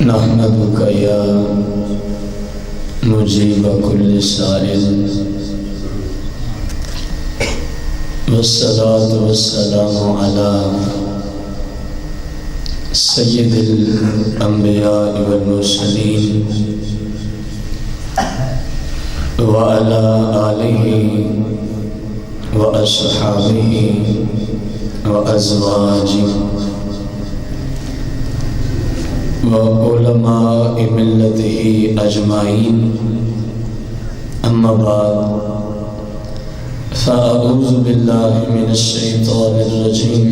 نحمدک یا مجیب کل سائل والصلاة والسلام علی سید الانبیاء والمرسلین وعلی آلہ واصحابہ وازواجہ وعلماء ملتہ اجمعین، اما بعد فاعوذ باللہ من الشیطان الرجیم،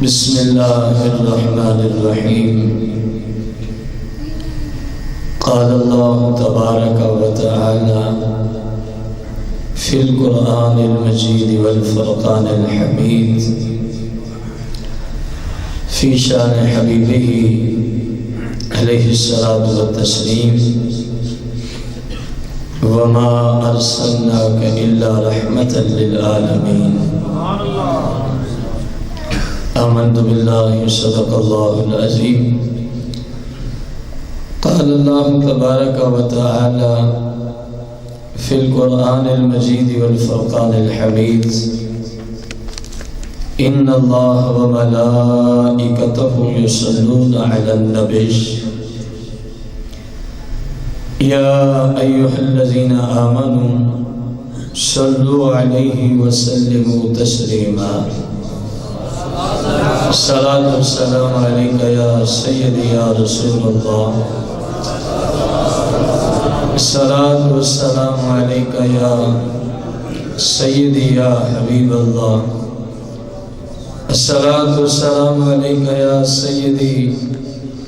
بسم اللہ الرحمن الرحیم۔ قال اللہ تبارک و تعالی فی القرآن المجید والفرقان الحمید فی شان حبیبہ علیہ الصلاۃ والتسلیم، وما ارسلناک الا رحمۃ للعالمین۔ آمنت باللہ صدق اللہ العظیم۔ قال اللہ تبارک و تعالی فی القرآن المجید والفرقان الحمید، ان اللہ وملائکتہ یصلون علی النبی یا ایہا الذین آمنوا صلوا علیہ وسلموا تسلیما۔ الصلاۃ والسلام علیک یا سیدی یا رسول اللہ، الصلاۃ والسلام علیک یا سیدی یا حبیب اللہ، الصلاۃ والسلام علیک یا سیدی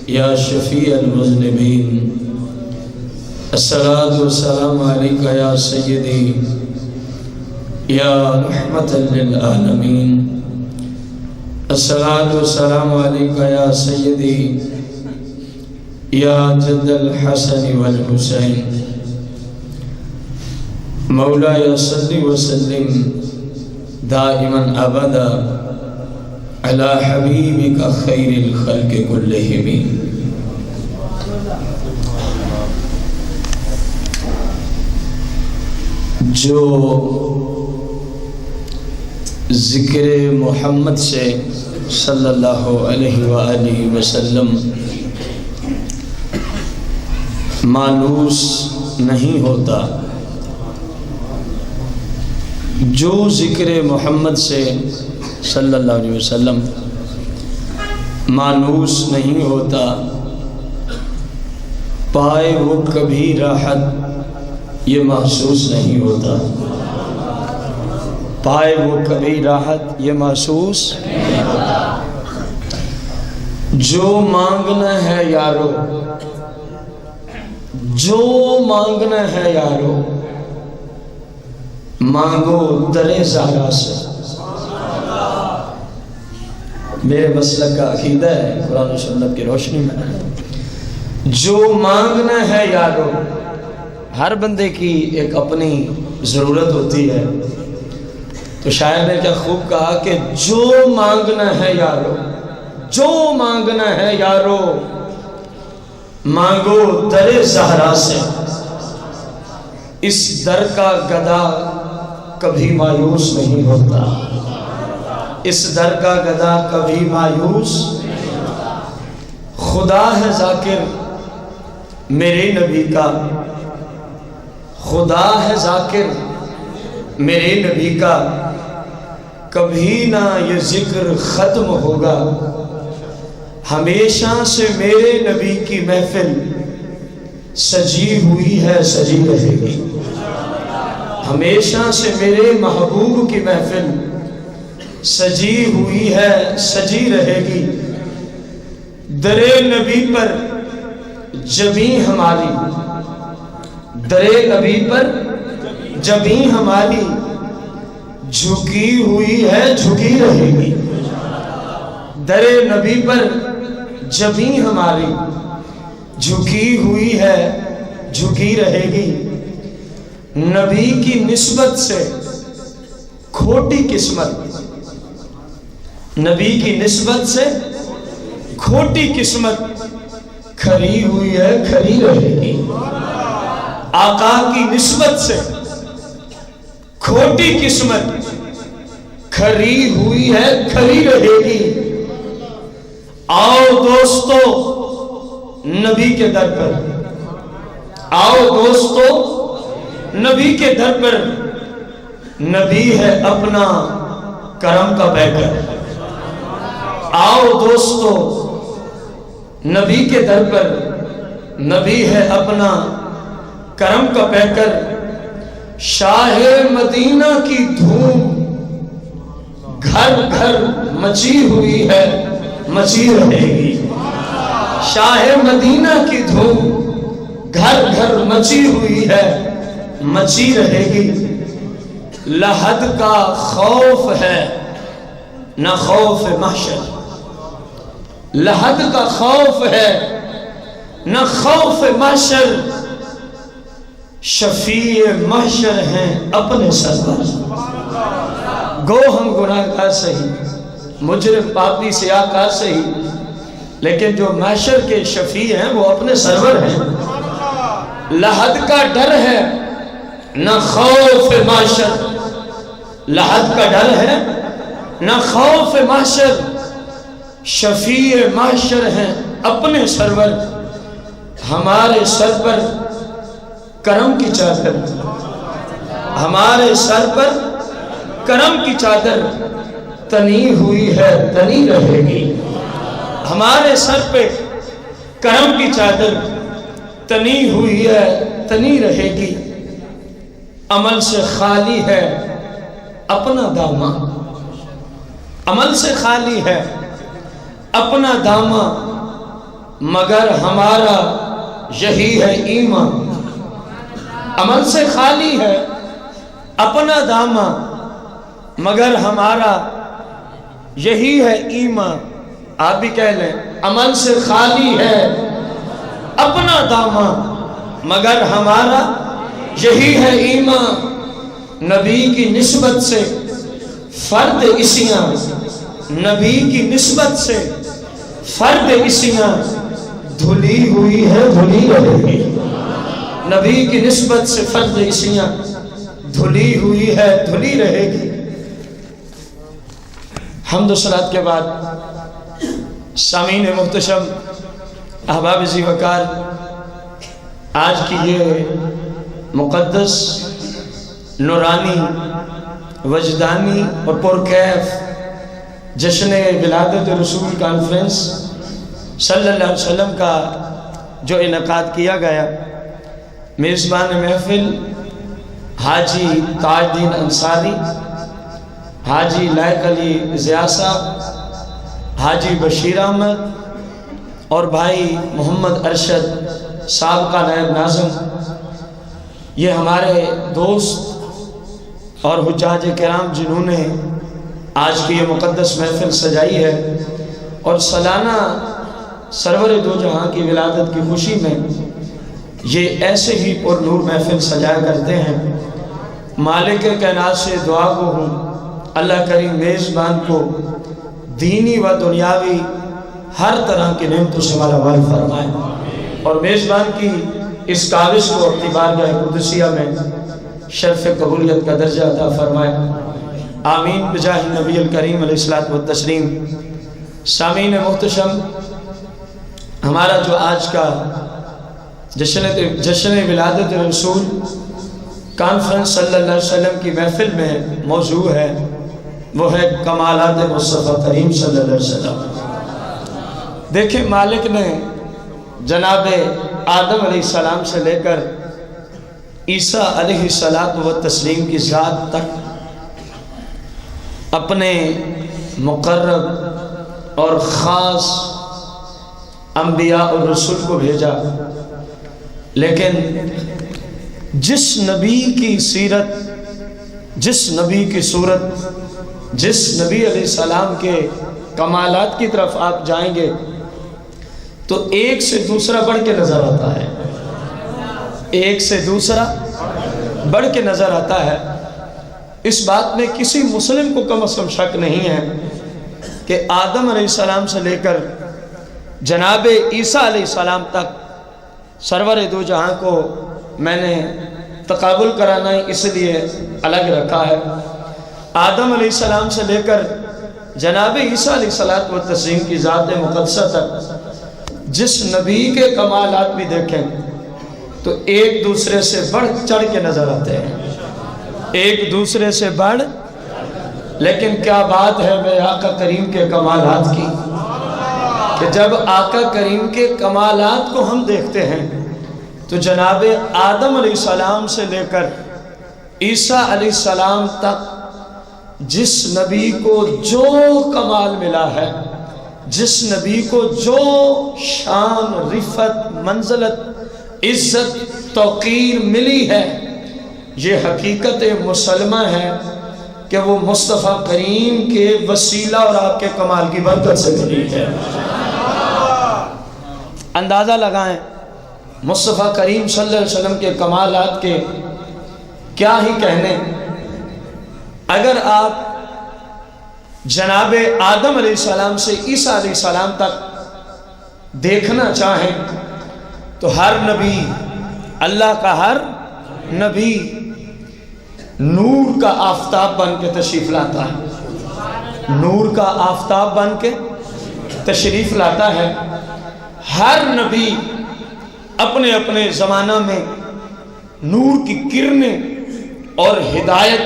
یا شفیع المذنبین، الصلاۃ والسلام علیک یا سیدی یا رحمۃ للعالمین، الصلاۃ والسلام علیک یا سیدی یا جد الحسن والحسین، مولایا صلی وسلم دائما ابدا علی حبیبک خیر الخلق کلہم۔ جو ذکر محمد سے صلی اللہ علیہ وآلہ وسلم مانوس نہیں ہوتا، جو ذکر محمد سے صلی اللہ علیہ وسلم مانوس نہیں ہوتا، پائے وہ کبھی راحت یہ محسوس نہیں ہوتا، پائے وہ کبھی راحت یہ محسوس نہیں ہوتا۔ جو مانگنا ہے یارو، جو مانگنا ہے یارو، مانگو در زہرا سے۔ میرے مسلک کا عقیدہ ہے قرآن و سنت کی روشنی میں، جو مانگنا ہے یارو، ہر بندے کی ایک اپنی ضرورت ہوتی ہے، تو شاعر نے کیا خوب کہا کہ جو مانگنا ہے یارو، جو مانگنا ہے یارو، مانگو در زہرا سے۔ اس در کا گدا کبھی مایوس نہیں ہوتا، اس در کا گدا کبھی مایوس نہیں ہوتا۔ خدا ہے ذاکر میرے نبی کا، خدا ہے ذاکر میرے نبی کا، کبھی نہ یہ ذکر ختم ہوگا، ہمیشہ سے میرے نبی کی محفل سجی ہوئی ہے سجی رہے گی، ہمیشہ سے میرے محبوب کی محفل سجی ہوئی ہے سجی رہے گی۔ در نبی پر جبیں ہماری، در نبی پر جبیں ہماری جھکی ہوئی ہے جھکی رہے گی، در نبی پر جبیں ہماری جھکی ہوئی ہے جھکی رہے گی۔ نبی کی نسبت سے کھوٹی قسمت، نبی کی نسبت سے کھوٹی قسمت کھری ہوئی ہے کھری رہے گی. آقا کی نسبت سے کھوٹی قسمت کھری ہوئی ہے کھری رہے گی. آؤ دوستو نبی کے در پر، آؤ دوستو نبی کے در پر. نبی ہے اپنا کرم کا پیکر. آؤ دوستو نبی کے در پر، نبی ہے اپنا کرم کا پیکر. شاہ مدینہ کی دھوم گھر گھر مچی ہوئی ہے مچی رہے گی. شاہ مدینہ کی دھوم گھر گھر مچی ہوئی ہے مچی رہے گی. لحد کا خوف ہے نہ خوف محشر. لحد کا خوف ہے نہ خوف محشر. شفیع محشر ہیں اپنے سرور. گو ہم گناہگار سہی، مجرم پاپی سیاہکار سہی، لیکن جو محشر کے شفیع ہیں وہ اپنے سرور ہیں. لحد کا ڈر ہے نہ خوف محشر. لحد کا ڈر ہے نہ خوف محشر. شفیع محشر ہیں اپنے سرور. ہمارے سر پر کرم کی چادر، ہمارے سر پر کرم کی چادر تنی ہوئی ہے تنی رہے گی. ہمارے سر پہ کرم کی چادر تنی ہوئی ہے تنی رہے گی. عمل سے خالی ہے اپنا دامہ، عمل سے خالی ہے اپنا دامہ، مگر ہمارا یہی ہے ایمان. عمل سے خالی ہے اپنا دامہ، مگر ہمارا یہی ہے ایمان. آپ بھی کہہ لیں، عمل سے خالی ہے اپنا دامہ، مگر ہمارا یہی ہے ایمان. نبی کی نسبت سے فرد اسیاں، نبی کی نسبت سے فرد اسیاں دھلی ہوئی ہے دھلی رہے گی. نبی کی نسبت سے فرد اسیاں دھلی ہوئی ہے دھلی رہے گی. حمد و صلات کے بعد سامعین محتشم، احباب ذی وقار، آج کی یہ مقدس، نورانی، وجدانی اور پرکیف جشن ولادت رسول کانفرنس صلی اللہ علیہ وسلم کا جو انعقاد کیا گیا، میزبان محفل حاجی تاج الدین انصاری، حاجی لائق علی ضیاء صاحب، حاجی بشیر احمد اور بھائی محمد ارشد سابقہ نائب ناظم، یہ ہمارے دوست اور حجاج کرام جنہوں نے آج کی یہ مقدس محفل سجائی ہے اور سالانہ سرور دو جہاں کی ولادت کی خوشی میں یہ ایسے ہی پر نور محفل سجایا کرتے ہیں. مالک کائنات سے دعا گو ہوں اللہ کریم میزبان کو دینی و دنیاوی ہر طرح کی نعمتوں سے مالا مال فرمائے اور میزبان کی اس کاوش کو اپنی بارگاہ قدسیہ میں شرف قبولیت کا درجہ عطا فرمائے. آمین بجاہ نبی الکریم علیہ الصلوۃ والتسلیم. سامعین محتشم، ہمارا جو آج کا جشن ولادت رسول کانفرنس صلی اللہ علیہ وسلم کی محفل میں موضوع ہے، وہ ہے کمالات مصطفیٰ کریم صلی اللہ علیہ وسلم. دیکھیں، مالک نے جناب آدم علیہ السلام سے لے کر عیسیٰ علیہ السلام کی ذات تک اپنے مقرب اور خاص انبیاء اور رسول کو بھیجا، لیکن جس نبی کی سیرت، جس نبی کی صورت، جس نبی علیہ السلام کے کمالات کی طرف آپ جائیں گے تو ایک سے دوسرا بڑھ کے نظر آتا ہے، ایک سے دوسرا بڑھ کے نظر آتا ہے. اس بات میں کسی مسلم کو کم از کم شک نہیں ہے کہ آدم علیہ السلام سے لے کر جناب عیسیٰ علیہ السلام تک سرور دو جہاں کو میں نے تقابل کرانا اس لیے الگ رکھا ہے۔ آدم علیہ السلام سے لے کر جناب عیسیٰ علیہ السلام کی ذات مقدسہ تک جس نبی کے کمالات بھی دیکھیں تو ایک دوسرے سے بڑھ چڑھ کے نظر آتے ہیں، ایک دوسرے سے بڑھ۔ لیکن کیا بات ہے میرے آقا کریم کے کمالات کی کہ جب آقا کریم کے کمالات کو ہم دیکھتے ہیں تو جناب آدم علیہ السلام سے لے کر عیسیٰ علیہ السلام تک جس نبی کو جو کمال ملا ہے، جس نبی کو جو شان، رفعت، منزلت، عزت، توقیر ملی ہے، یہ حقیقت مسلمہ ہے کہ وہ مصطفیٰ کریم کے وسیلہ اور آپ کے کمال کی برکت سے ملی ہے۔ اندازہ لگائیں مصطفیٰ کریم صلی اللہ علیہ وسلم کے کمالات کے کیا ہی کہنے۔ اگر آپ جناب آدم علیہ السلام سے عیسیٰ علیہ السلام تک دیکھنا چاہیں تو ہر نبی، اللہ کا ہر نبی نور کا آفتاب بن کے تشریف لاتا ہے، نور کا آفتاب بن کے تشریف لاتا ہے۔ ہر نبی اپنے اپنے زمانہ میں نور کی کرنیں اور ہدایت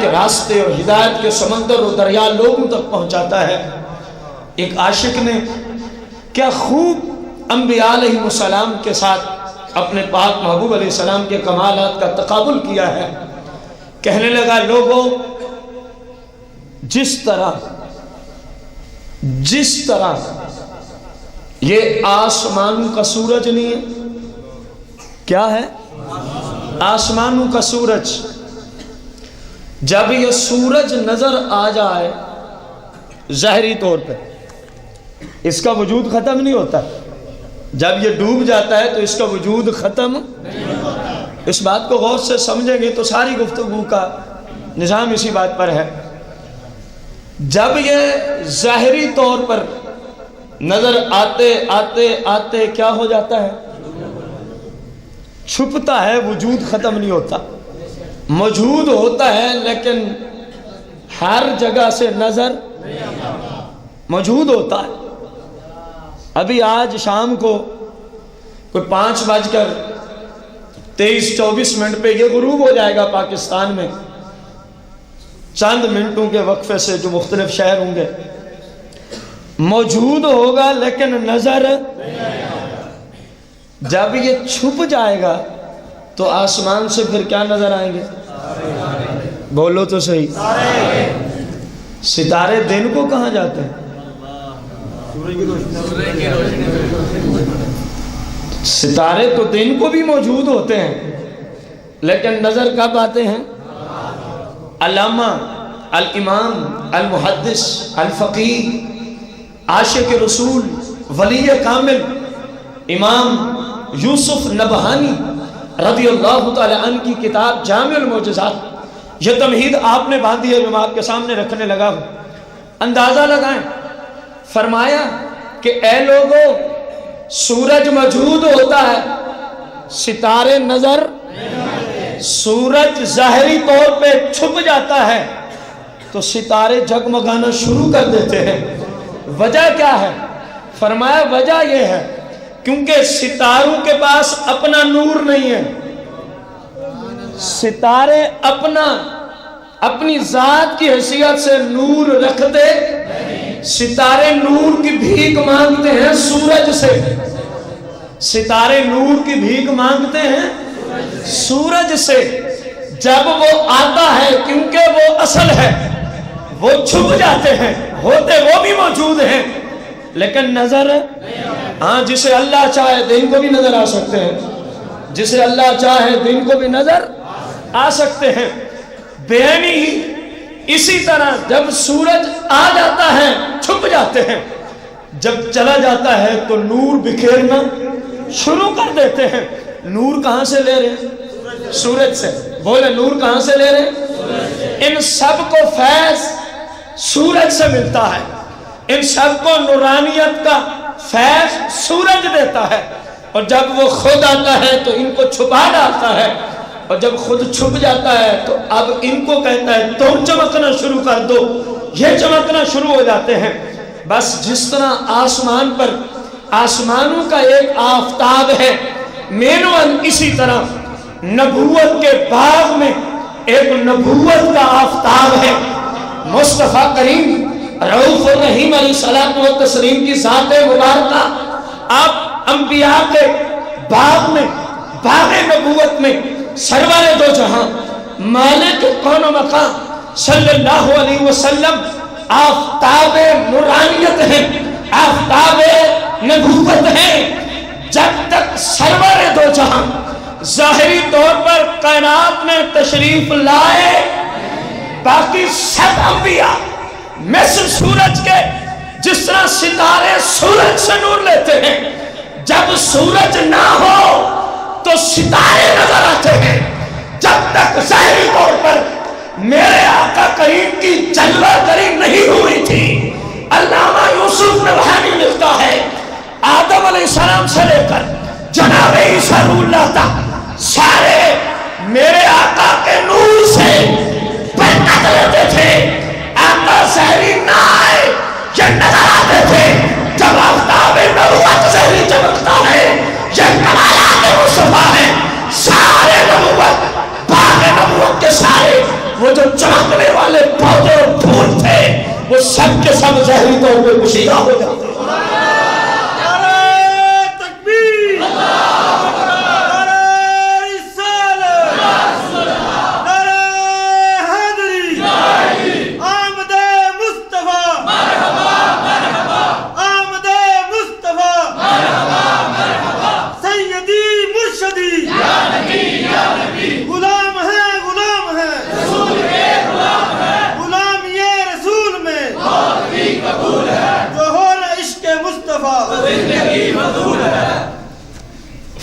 کے راستے اور ہدایت کے سمندر اور دریا لوگوں تک پہنچاتا ہے۔ ایک عاشق نے کیا خوب انبیاء علیہ السلام کے ساتھ اپنے پاک محبوب علیہ السلام کے کمالات کا تقابل کیا ہے۔ کہنے لگا لوگوں، جس طرح یہ آسمانوں کا سورج نہیں ہے، کیا ہے؟ آسمانوں کا سورج، جب یہ سورج نظر آ جائے ظاہری طور پہ اس کا وجود ختم نہیں ہوتا، جب یہ ڈوب جاتا ہے تو اس کا وجود ختم۔ اس بات کو غور سے سمجھیں گے تو ساری گفتگو کا نظام اسی بات پر ہے۔ جب یہ ظاہری طور پر نظر آتے آتے آتے کیا ہو جاتا ہے؟ چھپتا ہے، وجود ختم نہیں ہوتا، موجود ہوتا ہے لیکن ہر جگہ سے نظر موجود ہوتا ہے۔ ابھی آج شام کو کوئی 5:23-24 پہ یہ غروب ہو جائے گا پاکستان میں، چند منٹوں کے وقفے سے جو مختلف شہر ہوں گے، موجود ہوگا لیکن نظر۔ جب یہ چھپ جائے گا تو آسمان سے پھر کیا نظر آئیں گے؟ بولو تو صحیح۔ ستارے دن کو کہاں جاتے ہیں؟ ستارے تو دن کو بھی موجود ہوتے ہیں لیکن نظر کب آتے ہیں؟ علامہ، الامام، المحدث، الفقیہ، عاشق رسول، ولی کامل امام یوسف نبہانی رضی اللہ تعالی عنہ کی کتاب جامع المعجزات، یہ تمہید آپ نے باندھی ہے جو میں آپ کے سامنے رکھنے لگا ہوں۔ اندازہ لگائیں، فرمایا کہ اے لوگوں، سورج موجود ہوتا ہے، ستارے نظر، سورج ظاہری طور پہ چھپ جاتا ہے تو ستارے جگمگانا شروع کر دیتے ہیں۔ وجہ کیا ہے؟ فرمایا وجہ یہ ہے کیونکہ ستاروں کے پاس اپنا نور نہیں ہے، ستارے اپنی ذات کی حیثیت سے نور رکھتے، ستارے نور کی بھیک مانگتے ہیں سورج سے، ستارے نور کی بھیک مانگتے ہیں سورج سے۔ جب وہ آتا ہے کیونکہ وہ اصل ہے، وہ چھپ جاتے ہیں، ہوتے وہ بھی موجود ہیں لیکن نظر، ہاں جسے اللہ چاہے دن کو بھی نظر آ سکتے ہیں، جسے اللہ چاہے دن کو بھی نظر آ سکتے ہیں۔ بےنی ہی اسی طرح جب سورج آ جاتا ہے چھپ جاتے ہیں، جب چلا جاتا ہے تو نور بکھیرنا شروع کر دیتے ہیں۔ نور کہاں سے لے رہے ہیں؟ سورج سے۔ بولے نور کہاں سے لے رہے ہیں؟ ان سب کو فیض سورج سے ملتا ہے۔ ان سب کو نورانیت کا فیض سورج دیتا ہے، اور جب وہ خود آتا ہے تو ان کو چھپا ڈالتا ہے، اور جب خود چھپ جاتا ہے تو اب ان کو کہتا ہے تم چمکنا شروع کر دو، یہ چمکنا شروع ہو جاتے ہیں۔ بس جس طرح آسمان پر آسمانوں کا ایک آفتاب ہے، مینوان اسی طرح نبوت کے باغ میں ایک نبوت کا آفتاب ہے۔ مصطفیٰ کریم رؤوف الرحیم علیہ الصلوۃ والتسلیم کی ذات مبارکہ آپ انبیاء کے باغ میں، باغ نبوت میں سرور دو جہاں مالک کون و مقام صلی اللہ علیہ وسلم آفتاب نورانیت ہے، آفتاب نبوت ہے۔ جب تک سرور دو جہاں ظاہری طور پر کائنات میں تشریف لائے، باقی سب انبیاء مثل سورج کے، جس طرح ستارے سورج سے نور لیتے ہیں، جب سورج نہ ہو تو ستارے نظر آتے ہیں۔ جب تک ظاہری طور پر میرے آقا کریم کی جلوہ گری نہیں ہوئی تھی، علامہ یوسف نبہانی لکھتا ہے آدم علیہ السلام سے لے کر جناب عیسیٰ روح اللہ تک سارے میرے آقا کے نور سے برکت لیتے تھے۔ آقا ظاہری نہ آئے یہ نظر آتے تھے۔ جب آفتاب نبوت ظاہری چمکتا ہے، یہ کمالات مصطفیٰ ہے۔ سارے نبوت، باغ نبوت کے سارے وہ جو چمکنے والے پودے اور پھول تھے، وہ سب کے سب ظاہری طور پہ پوشیدہ ہو جاتے ہیں۔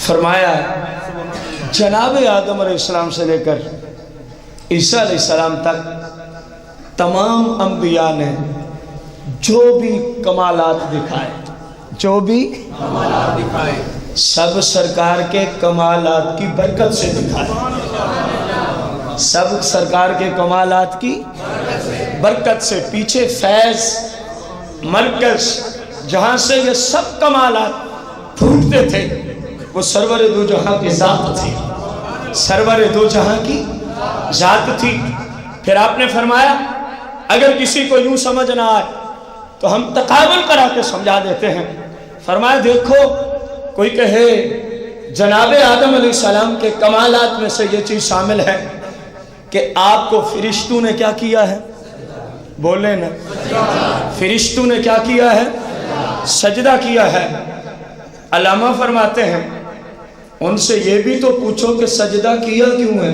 فرمایا جناب آدم علیہ السلام سے لے کر عیسیٰ علیہ السلام تک تمام انبیاء نے جو بھی کمالات دکھائے، جو بھی کمالات دکھائے، سب سرکار کے کمالات کی برکت سے دکھائے، سب سرکار کے کمالات کی برکت سے۔ پیچھے فیض مرکز جہاں سے یہ سب کمالات پھوٹتے تھے، وہ سرور دو جہاں کی ذات تھی، سرور دو جہاں کی ذات تھی۔ پھر آپ نے فرمایا اگر کسی کو یوں سمجھ نہ آئے تو ہم تقابل کرا کے سمجھا دیتے ہیں۔ فرمایا دیکھو کوئی کہے جناب آدم علیہ السلام کے کمالات میں سے یہ چیز شامل ہے کہ آپ کو فرشتوں نے کیا کیا ہے، بولے نا، فرشتوں نے کیا کیا ہے، سجدہ کیا ہے۔ علامہ فرماتے ہیں ان سے یہ بھی تو پوچھو کہ سجدہ کیا کیوں ہے؟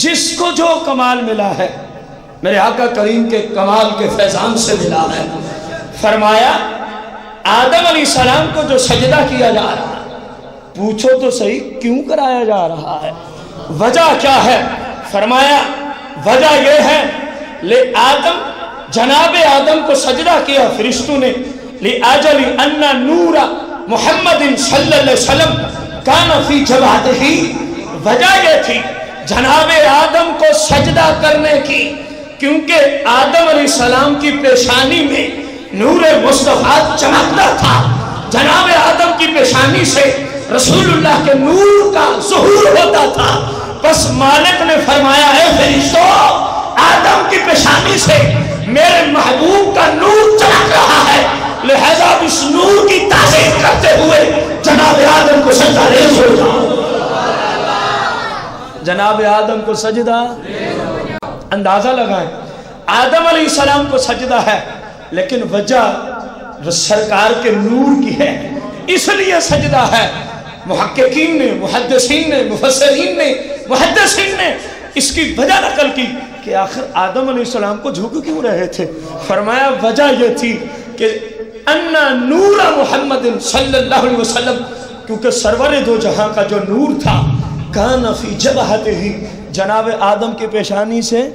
جس کو جو کمال ملا ہے میرے آقا کریم کے کمال کے فیضان سے ملا ہے۔ فرمایا آدم علیہ السلام کو جو سجدہ کیا جا رہا ہے، پوچھو تو صحیح کیوں کرایا جا رہا ہے، وجہ کیا ہے؟ فرمایا وجہ یہ ہے آدم، جناب آدم کو سجدہ کیا فرشتوں نے لِأَجَلِ أَنَّ نُورَ محمد صلی اللہ علیہ وسلم کان فی جبہتہ، وجہ یہ تھی جناب آدم کو سجدہ کرنے کی، کیونکہ آدم علیہ السلام کی پیشانی میں نور مصطفیٰ چمکتا تھا۔ جناب آدم کی پیشانی سے رسول اللہ کے نور کا ظہور ہوتا تھا۔ بس مالک نے فرمایا اے فرشتوں، آدم کی پیشانی سے میرے محبوب کا نور چمک رہا ہے، لہذا اس نور کی تعظیم کرتے ہوئے جناب آدم کو سجدہ ریز ہو جاؤ۔ جناب آدم کو سجدہ، اندازہ لگائیں آدم علیہ السلام کو سجدہ ہے، لیکن وجہ سرکار کے نور کی ہے، اس لیے سجدہ ہے۔ محققین نے، محدثین نے، مفسرین نے، محدثین نے اس کی وجہ نقل کی کہ آخر آدم علیہ السلام کو جھک کیوں رہے تھے؟ فرمایا وجہ یہ تھی کہ اَنَّ نور محمد صلی اللہ علیہ وسلم، کیونکہ سرور دو جہاں کا جو نور تھا، کان فی جبہتہ، جناب آدم کی پیشانی سے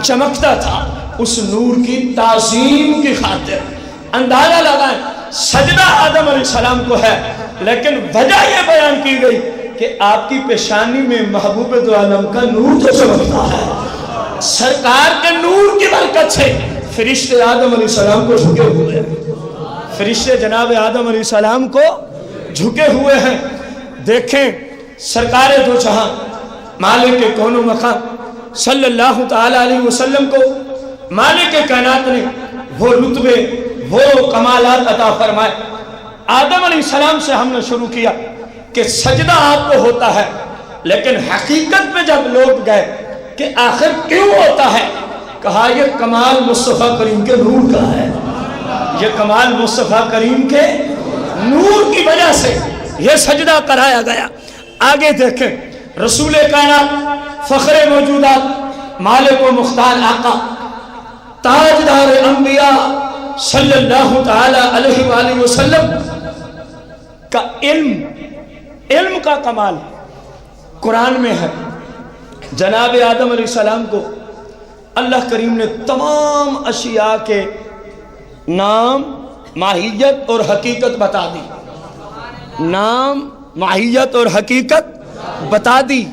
چمکتا تھا، اس نور کی تعظیم کی خاطر۔ اندازہ لگائیں سجدہ آدم علیہ السلام کو ہے، لیکن وجہ یہ بیان کی گئی کہ آپ کی پیشانی میں محبوب دو عالم کا نور تو چمکتا ہے۔ سرکار کے نور کی برکت سے فرشتے آدم علیہ السلام کو جھکے ہوئے ہیں، فرشتے جناب آدم علیہ السلام کو جھکے ہوئے ہیں۔ دیکھیں سرکار دو جہاں مالک کون و مکان صلی اللہ تعالی علیہ وسلم کو مالک کائنات نے وہ رتبے وہ کمالات عطا فرمائے۔ آدم علیہ السلام سے ہم نے شروع کیا کہ سجدہ آپ کو ہوتا ہے، لیکن حقیقت میں جب لوگ گئے کہ آخر کیوں ہوتا ہے، کہا یہ کمال مصطفیٰ کریم کے نور کا ہے، یہ کمال مصطفیٰ کریم کے نور کی وجہ سے یہ سجدہ کرایا گیا۔ آگے دیکھیں رسول کائنات فخر موجودات مالک و مختار آقا تاجدار انبیاء صلی اللہ تعالی علیہ وآلہ وسلم کا علم کا کمال قرآن میں ہے۔ جناب آدم علیہ السلام کو اللہ کریم نے تمام اشیاء کے نام ماہیت اور حقیقت بتا دی، نام ماہیت اور حقیقت بتا دی۔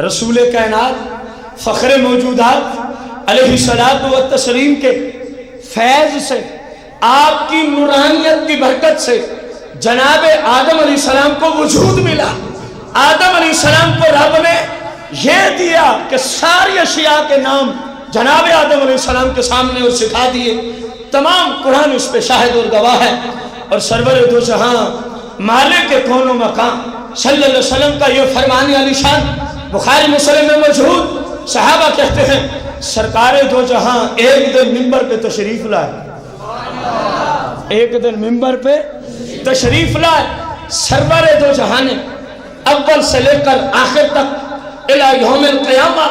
رسول کائنات فخر موجودات علیہ الصلوۃ والتسلیم کے فیض سے، آپ کی نورانیت کی برکت سے جناب آدم علیہ السلام کو وجود ملا۔ آدم علیہ السلام کو رب نے یہ دیا کہ ساری اشیاء کے نام جناب آدم علیہ السلام کے سامنے اور سکھا دیے۔ تمام قرآن اس پہ شاہد اور گواہ ہے۔ اور سرور دو جہاں مالک کون و مقام صلی اللہ علیہ وسلم کا یہ فرمان علی شان بخاری مسلم میں موجود۔ صحابہ کہتے ہیں سرکار دو جہاں ایک دن منبر پہ تشریف لائے، ایک دن منبر پہ تشریف لائے۔ سرور دو جہاں نے اول سے لے کر آخر تک الی یوم القیامہ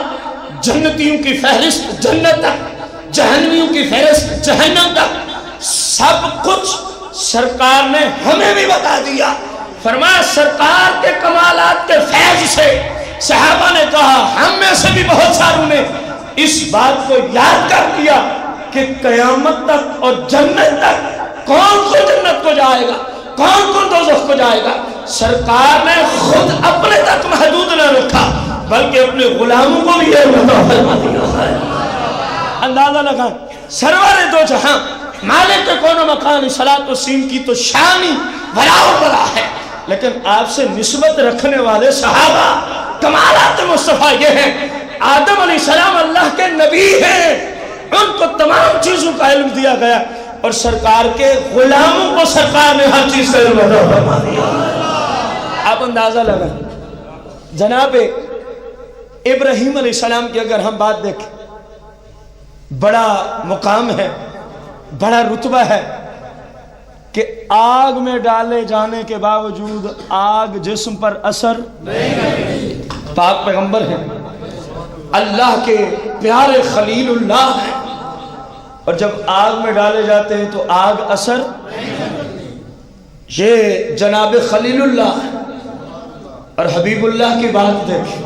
جنتیوں کی فہرست جنت تک، جہنمیوں کی فہرست جہنم تک، سب کچھ سرکار نے ہمیں بھی بتا دیا۔ فرمایا سرکار کے کمالات کے فیض سے صحابہ نے کہا ہم میں سے بھی بہت ساروں نے اس بات کو یاد کر دیا کہ قیامت تک اور جنت تک کون کون جنت کو جائے گا، کون کون دوزخ کو جائے گا۔ سرکار نے خود اپنے تک محدود نہ رکھا بلکہ اپنے غلاموں کو بھی یہ عطا فرما دیا ہے۔ اندازہ لگائیں سرور دو جہاں مالک کون و مکان صلاۃ و سین کی تو شانی بڑا بڑا ہے، لیکن آپ سے نسبت رکھنے والے صحابہ کمالات مصطفیٰ یہ ہیں۔ آدم علیہ السلام اللہ کے نبی ہیں، ان کو تمام چیزوں کا علم دیا گیا اور سرکار کے غلاموں کو سرکار نے ہر چیز کا علم عطا فرما دیا۔ آپ اندازہ لگائیں جناب ابراہیم علیہ السلام کی اگر ہم بات دیکھیں، بڑا مقام ہے، بڑا رتبہ ہے کہ آگ میں ڈالے جانے کے باوجود آگ جسم پر اثر نہیں، پاک پیغمبر ہیں، اللہ کے پیارے خلیل اللہ ہیں، اور جب آگ میں ڈالے جاتے ہیں تو آگ اثر یہ جناب خلیل اللہ ہے۔ اور حبیب اللہ کی بات دیکھیں،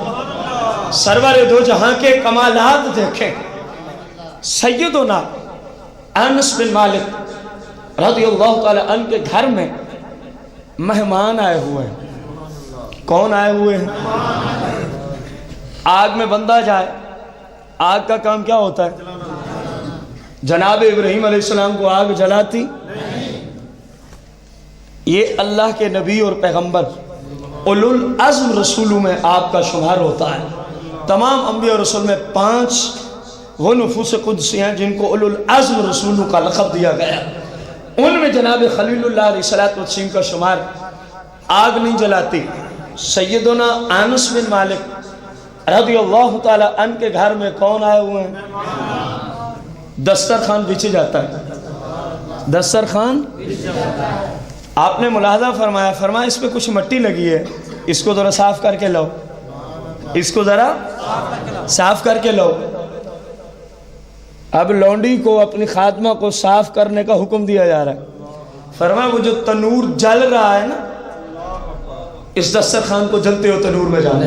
سرور دو جہاں کے کمالات دیکھیں۔ سیدنا انس بن مالک رضی اللہ تعالی عنہ کے گھر میں مہمان آئے ہوئے ہیں۔ کون آئے ہوئے ہیں؟ آگ میں بندہ جائے، آگ کا کام کیا ہوتا ہے؟ جناب ابراہیم علیہ السلام کو آگ جلاتی؟ یہ اللہ کے نبی اور پیغمبر اولو العزم رسولوں میں آپ کا شمار ہوتا ہے۔ تمام انبیاء اور رسول میں 5 وہ نفوس قدسی ہیں جن کو اولو العزم رسولوں کا لقب دیا گیا، ان میں جناب خلیل اللہ علیہ السلام کا شمار۔ آگ نہیں جلاتی۔ سیدنا انس بن مالک رضی اللہ تعالی عنہ کے گھر میں کون آئے ہوئے ہیں؟ دسترخوان بچھ جاتا ہے، دسترخوان آپ نے ملاحظہ فرمایا اس پہ کچھ مٹی لگی ہے، اس کو ذرا صاف کر کے لاؤ، اس کو ذرا صاف کر کے لاؤ۔ اب لونڈی کو اپنی خادمہ کو صاف کرنے کا حکم دیا جا رہا ہے۔ فرمایا وہ جو تنور جل رہا ہے نا، اس دسترخوان کو جلتے ہو تنور میں جانے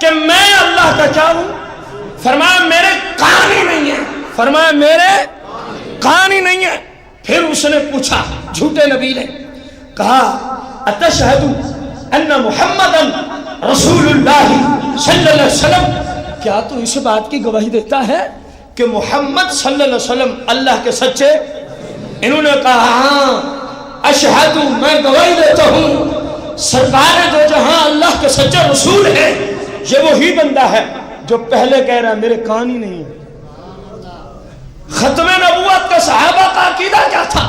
کہ میں اللہ کا کیا ہوں؟ فرمایا میرے کان ہی نہیں ہے، فرمایا میرے کان ہی نہیں ہے۔ پھر اس نے پوچھا، جھوٹے نبی نے کہا اتشہد ان محمدً رسول اللہ صلی اللہ علیہ وسلم، کیا تو اس بات کی گواہی دیتا ہے کہ محمد صلی اللہ علیہ وسلم اللہ کے سچے؟ انہوں نے کہا ہاں اشہد، میں گواہی دیتا ہوں سرکار دو جہاں اللہ کے سچے رسول ہے، یہ وہی بندہ ہے جو پہلے کہہ رہا ہے میرے کان ہی نہیں ہے۔ ختم نبوت کا صحابہ کا عقیدہ کیا تھا؟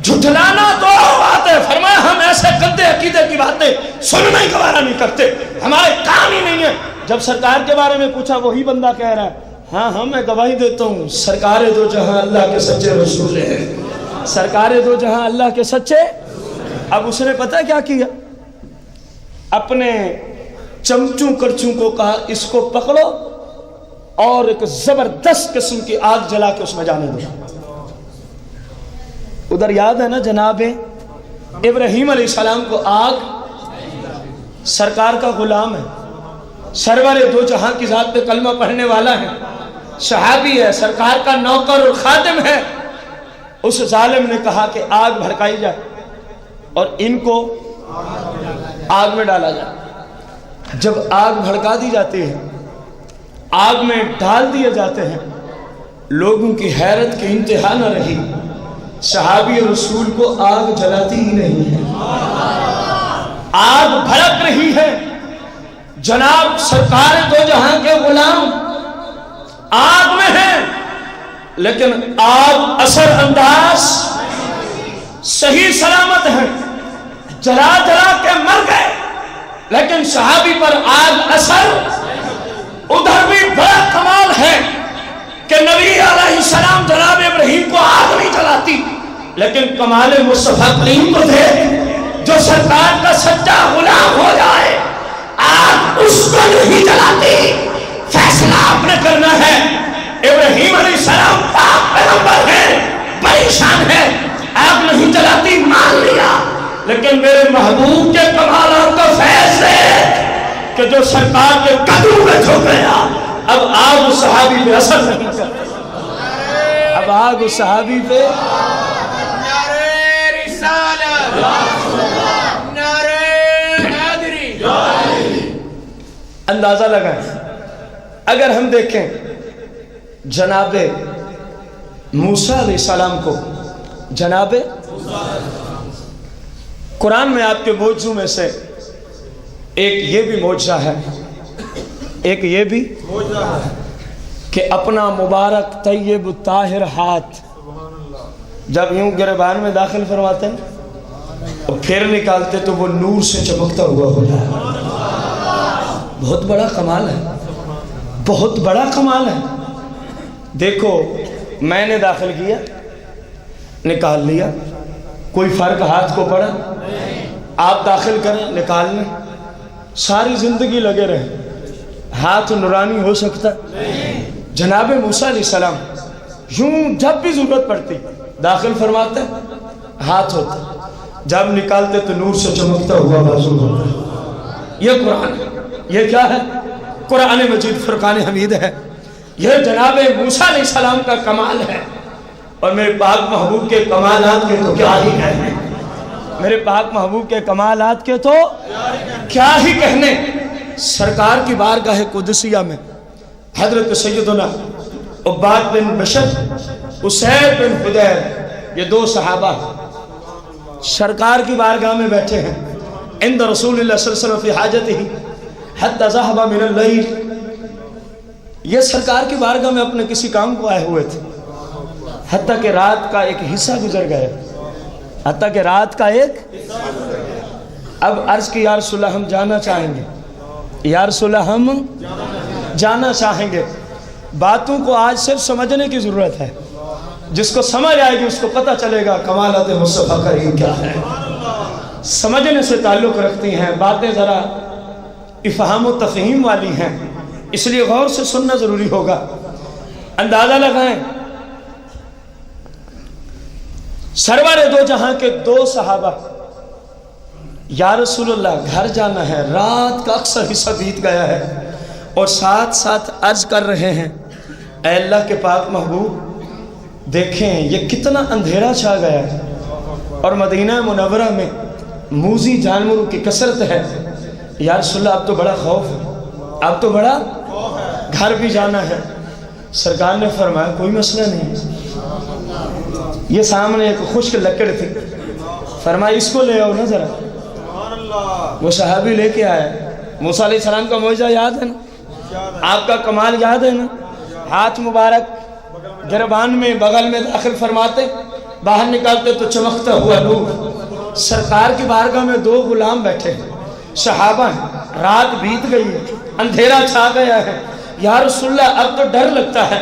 جھٹلانا تو بات ہے، فرمایا ہم ایسے گندے عقیدے کی باتیں سننا ہی گوارا نہیں کرتے، ہمارے کام ہی نہیں ہے۔ جب سرکار کے بارے میں پوچھا وہی بندہ کہہ رہا ہے ہاں ہاں میں گواہی دیتا ہوں سرکار دو جہاں اللہ کے سچے رسول ہیں، سرکار دو جہاں اللہ کے سچے۔ اب اس نے پتہ کیا کیا؟ اپنے چمچوں کرچوں کو کہا اس کو پکڑو اور ایک زبردست قسم کی آگ جلا کے اس میں جانے دو۔ ادھر یاد ہے نا جناب ابراہیم علیہ السلام کو آگ، سرکار کا غلام ہے، سرور دو جہاں کی ذات پہ کلمہ پڑھنے والا ہے، صحابی ہے، سرکار کا نوکر اور خادم ہے۔ اس ظالم نے کہا کہ آگ بھڑکائی جائے اور ان کو آگ میں ڈالا جائے۔ جب آگ بھڑکا دی جاتی ہے، آگ میں ڈال دیے جاتے ہیں، لوگوں کی حیرت کی انتہا نہ رہی، صحابی رسول کو آگ جلاتی ہی نہیں ہے، آگ بھڑک رہی ہے۔ جناب سرکار دو جہاں کے غلام آگ میں ہیں، لیکن آگ اثر انداز صحیح سلامت ہے، جلا جلا کے مر گئے، لیکن صحابی پر آگ اثر۔ ادھر بھی بڑا کمال ہے کہ نبی علیہ السلام جناب ابراہیم کو آگ نہیں جلاتی، لیکن کمال مصطفیٰ کریم کو تھے جو سرکار کا سچا غلام ہو جائے آگ اس کو نہیں جلاتی۔ فیصلہ آپ نے کرنا ہے۔ ابراہیم علیہ السلام پاک پیغمبر ہے، بڑی شان ہے، آگ نہیں جلاتی مان لیا، لیکن میرے محبوب کے کمالات کا فیض ہے کہ جو سرکار کے قدموں میں جھک گیا، اب آگ اس صحابی پہ اثر نہیں کرتی، اب آگ اس صحابی پہ۔ نعرہ رسالت، نعرہ حیدری۔ اندازہ لگائیں، اگر ہم دیکھیں جناب موسیٰ علیہ السلام کو، جناب قرآن میں آپ کے موجزوں میں سے ایک یہ بھی معجزہ ہے، ایک یہ بھی کہ اپنا مبارک طیب طاہر ہاتھ جب یوں گریبان میں داخل فرماتے ہیں اور پھر نکالتے تو وہ نور سے چمکتا ہوا ہو جائے۔ بہت بڑا کمال ہے، بہت بڑا کمال ہے۔ دیکھو میں نے داخل کیا، نکال لیا، کوئی فرق ہاتھ کو پڑا؟ آپ داخل کریں نکال لیں، ساری زندگی لگے رہیں، ہاتھ نورانی ہو سکتا؟ جناب موسیٰ علیہ السلام یوں جب بھی ضرورت پڑتی داخل فرماتے ہاتھ ہوتا، جب نکالتے تو نور سے چمکتا ہوا بازو ہوتا۔ یہ قرآن ہے، یہ کیا ہے؟ قرآن مجید فرقان حمید ہے۔ یہ جناب موسیٰ علیہ السلام کا کمال ہے، اور میرے پاک محبوب کے کمالات کے تو کیا ہی کہنے، میرے پاک محبوب کے کمالات کے تو کیا ہی کہنے۔ سرکار کی بارگاہ قدسیہ میں حضرت سیدنا عباد بن بشر، اسید بن حدیر، یہ دو صحابہ سرکار کی بارگاہ میں بیٹھے ہیں، عند رسول اللہ صلی اللہ علیہ وسلم فی حاجتہ حتی ذہب من اللیل۔ یہ سرکار کی بارگاہ میں اپنے کسی کام کو آئے ہوئے تھے، حتیٰ کہ رات کا ایک حصہ گزر گیا، حتیٰ کہ رات کا ایک۔ اب عرض کی یا رسول اللہ ہم جانا چاہیں گے، یا رسول اللہ ہم جانا چاہیں گے۔ باتوں کو آج صرف سمجھنے کی ضرورت ہے، جس کو سمجھ آئے گی اس کو پتہ چلے گا کمالات مصطفیٰ کریم کیا ہے۔ سمجھنے سے تعلق رکھتی ہیں باتیں، ذرا افہام و تفہیم والی ہیں، اس لیے غور سے سننا ضروری ہوگا۔ اندازہ لگائیں، سرور دو جہاں کے دو صحابہ یا رسول اللہ گھر جانا ہے، رات کا اکثر حصہ بیت گیا ہے، اور ساتھ ساتھ عرض کر رہے ہیں اے اللہ کے پاک محبوب دیکھیں یہ کتنا اندھیرا چھا گیا ہے، اور مدینہ منورہ میں موذی جانوروں کی کثرت ہے، یا رسول اللہ اب تو بڑا خوف ہے، اب تو بڑا گھر بھی جانا ہے۔ سرکار نے فرمایا کوئی مسئلہ نہیں ہے، یہ سامنے ایک خشک لکڑ تھی، فرمایا اس کو لے آؤ نا ذرا۔ وہ صحابی لے کے آیا۔ موسیٰ علیہ السلام کا معجزہ یاد ہے نا، آپ کا کمال یاد ہے نا، ہاتھ مبارک گربان میں بغل میں داخل فرماتے، باہر نکالتے تو چمکتا ہوا نور۔ سرکار کی بارگاہ میں دو غلام بیٹھے ہیں، صحابہ ہیں، رات بیت گئی ہے، اندھیرا چھا گیا ہے، یا رسول اللہ اب تو ڈر لگتا ہے،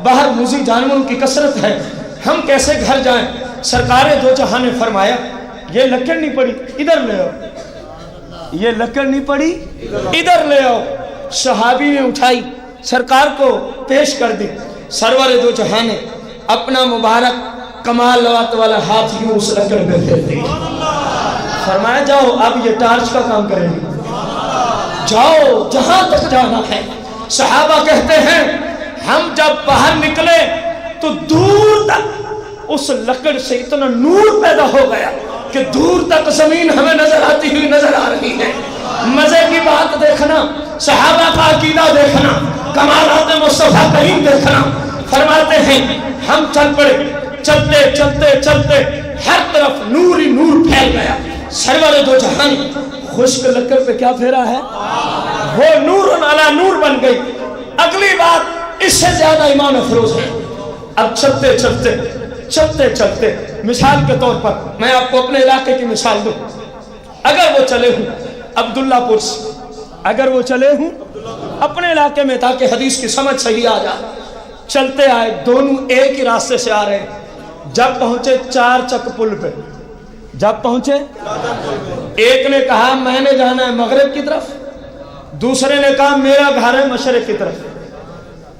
باہر موذی جانوروں کی کثرت ہے، ہم کیسے گھر جائیں؟ سرکار دو جہاں نے فرمایا یہ لکڑ نہیں پڑی ادھر لے آؤ، یہ لکڑ نہیں پڑی ادھر لے آؤ۔ صحابی نے اٹھائی، سرکار کو پیش کر دی، سرور دو جہاں نے اپنا مبارک کمال لوات والا ہاتھ یوں اس لکڑ پہ پھیر دی، فرمایا جاؤ اب یہ ٹارچ کا کام کریں گے، جاؤ جہاں تک جانا ہے۔ صحابہ کہتے ہیں ہم جب باہر نکلے تو دور تک اس لکڑ سے اتنا نور پیدا ہو گیا کہ دور تک زمین ہمیں نظر آتی ہوئی نظر آ رہی ہے۔ مزے کی بات دیکھنا، صحابہ کا عقیدہ دیکھنا، کمالات مصطفیٰ کریم دیکھنا۔ فرماتے ہیں ہم چل پڑے، چلتے چلتے چلتے ہر طرف نور ہی نور پھیل گیا۔ سرور دو جہان خشک لکڑ پہ کیا پھیرا ہے؟ وہ نور علی نور بن گئی۔ اگلی بات اس سے زیادہ ایمان افروز ہے۔ اب چلتے چلتے چلتے چلتے مثال کے طور پر میں آپ کو اپنے علاقے کی مثال دوں، اگر وہ چلے ہوں عبداللہ پور سے، اگر وہ چلے ہوں اپنے علاقے میں تاکہ حدیث کی سمجھ صحیح آ جائے، چلتے آئے دونوں ایک ہی راستے سے آ رہے ہیں، جب پہنچے چار چک پل پہ، جب پہنچے ایک نے کہا میں نے جانا ہے مغرب کی طرف، دوسرے نے کہا میرا گھر ہے مشرق کی طرف۔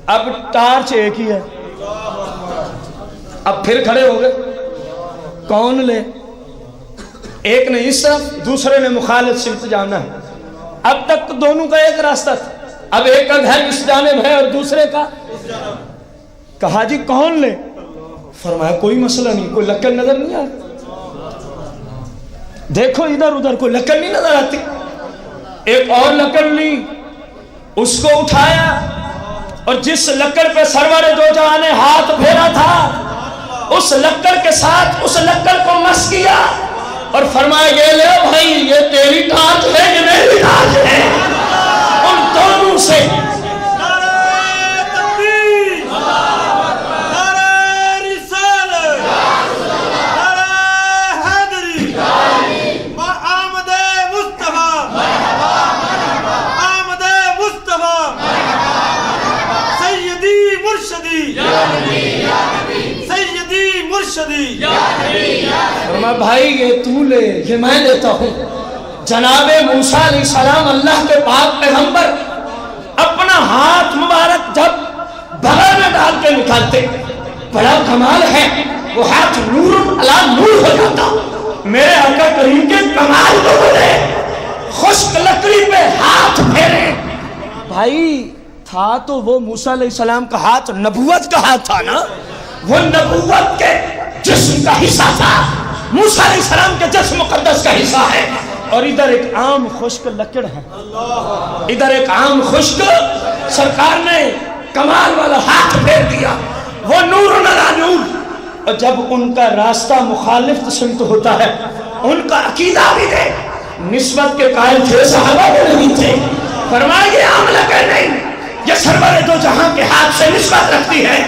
اب ٹارچ ایک ہی ہے، اب پھر کھڑے ہو گئے کون لے؟ ایک نے اس طرف، دوسرے نے مخالف سمت جانا ہے۔ اب تک دونوں کا ایک راستہ تھا، اب ایک کا گھر اس جانب ہے اور دوسرے کا، کہا جی کون لے؟ فرمایا کوئی مسئلہ نہیں، کوئی لکڑ نظر نہیں آتی، دیکھو ادھر ادھر کوئی لکڑ نہیں نظر آتی۔ ایک اور لکڑ لی، اس کو اٹھایا، اور جس لکڑ پہ سرور دو جہاں نے ہاتھ پھیرا تھا اس لکڑ کے ساتھ اس لکڑ کو مس کیا اور فرمایا یہ لے بھائی، یہ تیری ٹارچ ہے، یہ میری ٹارچ ہے۔ ان دونوں سے فرمایا بھائی یہ تو لے، یہ میں لیتا ہوں۔ جناب موسیٰ علیہ السلام اللہ کے پاک پیغمبر اپنا ہاتھ مبارک جب بغل میں ڈال کے نکالتے، بڑا کمال ہے، وہ ہاتھ نور علی نور ہو جاتا۔ میرے آقا کریم کے کمال کو بولے، خشک لکڑی پہ ہاتھ پھیرے۔ بھائی تھا تو وہ موسیٰ علیہ السلام کا ہاتھ نبوت کا ہاتھ تھا نا، وہ نبوت کے جسم کا حصہ تھا، موسیٰ علیہ السلام کے جسم مقدس کا حصہ ہے، اور ادھر ایک عام خشک لکڑ ہے، ادھر ایک عام خشک۔ سرکار نے کمال والا ہاتھ پھیر دیا، وہ نور علی نور۔ اور جب ان کا راستہ مخالف سمت ہوتا ہے، ان کا عقیدہ بھی دے، نسبت کے قائل تھے، صحابہ بھی نہیں تھے، فرمایا یہ عام لکڑ نہیں، یہ سرور دو جہاں کے ہاتھ سے نسبت رکھتی ہے۔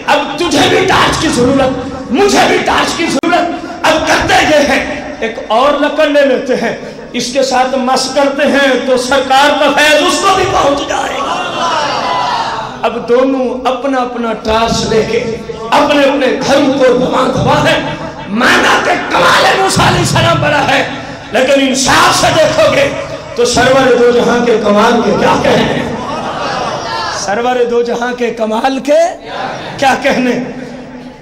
اب تجھے بھی ٹارچ کی ضرورت، مجھے بھی ٹارچ کی ضرورت۔ اب کرتے یہ ہیں ایک اور لکڑ لے لیتے ہیں، اس کے ساتھ مس کرتے ہیں تو سرکار کا فیض اس کو بھی پہنچ جائے گا۔ اب دونوں اپنا اپنا ٹارچ لے کے اپنے اپنے گھروں کو دبا ہے۔ مانا کہ کمال موسیٰ علیہ السلام بڑا ہے، لیکن انصاف سے دیکھو گے تو سرور دو جہاں کے کمال کے کیا کہنے، سرور دو جہاں کے کمال کے کیا کہنے۔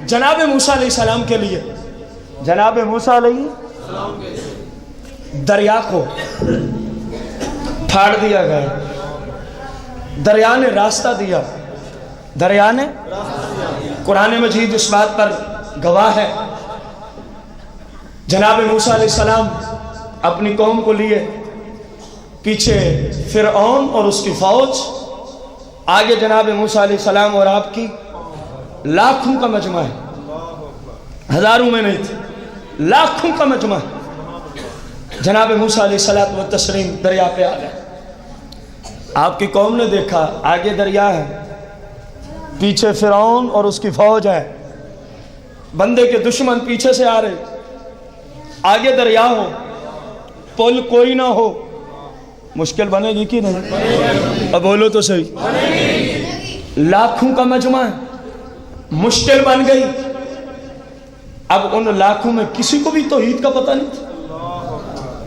جناب موسیٰ علیہ السلام کے لیے، جناب موسیٰ علیہ دریا کو پھاڑ دیا گیا، دریا نے راستہ دیا، دریا نے قرآن مجید اس بات پر گواہ ہے۔ جناب موسیٰ علیہ السلام اپنی قوم کو لیے، پیچھے فرعون اور اس کی فوج، آگے جناب موسیٰ علیہ السلام اور آپ کی لاکھوں کا مجمع ہے، ہزاروں میں نہیں تھے، لاکھوں کا مجمع ہے۔ جناب موسیٰ علیہ السلام دریا پہ آ گئے، آپ کی قوم نے دیکھا آگے دریا ہے، پیچھے فرعون اور اس کی فوج ہے، بندے کے دشمن پیچھے سے آ رہے، آگے دریا ہو، پل کوئی نہ ہو، مشکل بنے گی کہ نہیں؟ اب بولو تو صحیح، لاکھوں کا مجمع ہے، مشکل بن گئی۔ اب ان لاکھوں میں کسی کو بھی توحید کا پتہ نہیں تھا۔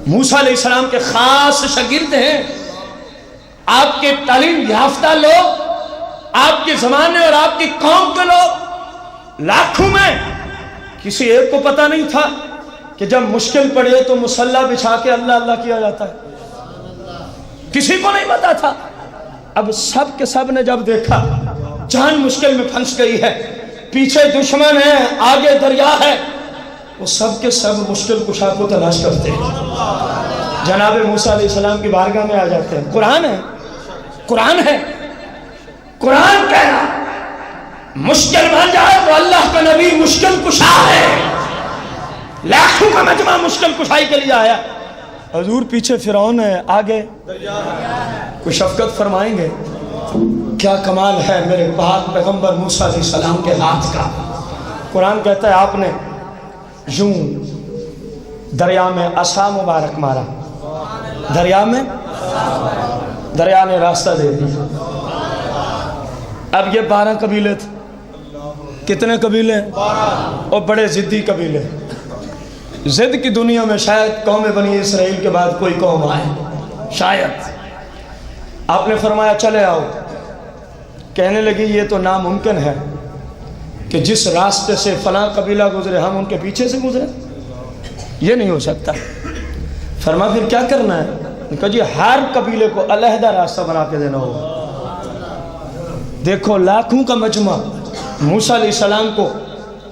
موسیٰ علیہ السلام کے خاص شاگرد ہیں، آپ کے تعلیم یافتہ لوگ، آپ کے زمانے اور آپ کی قوم کے لوگ، لاکھوں میں کسی ایک کو پتہ نہیں تھا کہ جب مشکل پڑے تو مصلی بچھا کے اللہ اللہ کیا جاتا ہے، کسی کو نہیں پتا تھا۔ اب سب کے سب نے جب دیکھا جان مشکل میں پھنس گئی ہے، پیچھے دشمن ہے، آگے دریا ہے، وہ سب کے سب مشکل کشا کو تلاش کرتے ہیں، جناب موسیٰ علیہ السلام کی بارگاہ میں آ جاتے ہیں۔ قرآن ہے، قرآن ہے، قرآن کہنا مشکل بن جائے تو اللہ کا نبی مشکل کشا ہے، لاکھوں کا مجمع مشکل کشائی کے لیے آیا، حضور پیچھے فرعون ہے، آگے کوئی شفقت فرمائیں گے؟ کیا کمال ہے میرے پاک پیغمبر موسیٰ علیہ السلام کے ہاتھ کا۔ قرآن کہتا ہے آپ نے یوں دریا میں عصا مبارک مارا، دریا میں، دریا نے راستہ دے دیا۔ اب یہ 12 قبیلے تھے، کتنے قبیلے؟ اور بڑے ضدی قبیلے، ضد کی دنیا میں شاید قوم بنی اسرائیل کے بعد کوئی قوم آئے، شاید۔ آپ نے فرمایا چلے آؤ، کہنے لگی یہ تو ناممکن ہے کہ جس راستے سے فلاں قبیلہ گزرے ہم ان کے پیچھے سے گزرے، یہ نہیں ہو سکتا۔ فرمایا پھر کیا کرنا ہے؟ کہا جی ہر قبیلے کو علیحدہ راستہ بنا کے دینا ہوگا۔ دیکھو لاکھوں کا مجمع موسیٰ علیہ السلام کو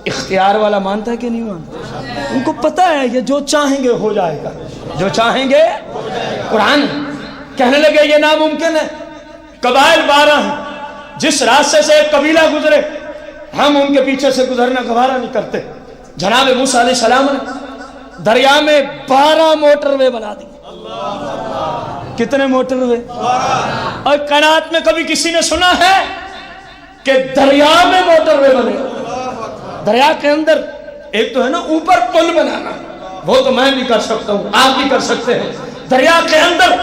اختیار والا مانتا ہے کہ نہیں مانتا؟ ان کو پتہ ہے یہ جو چاہیں گے ہو جائے گا، جو چاہیں گے۔ قرآن کہنے لگے یہ ناممکن ہے، قبائل 12 ہیں، جس راستے سے ایک قبیلہ گزرے ہم ان کے پیچھے سے گزرنا گوارا نہیں کرتے۔ جناب موسیٰ علیہ السلام نے دریا میں 12 موٹر وے بنا دی۔ کتنے موٹر وے؟ اور کائنات میں کبھی کسی نے سنا ہے کہ دریا میں موٹر وے بنے؟ دریا کے اندر ایک تو ہے نا اوپر پل بنانا، وہ تو میں بھی کر سکتا ہوں، آپ بھی کر سکتے ہیں۔ دریا کے اندر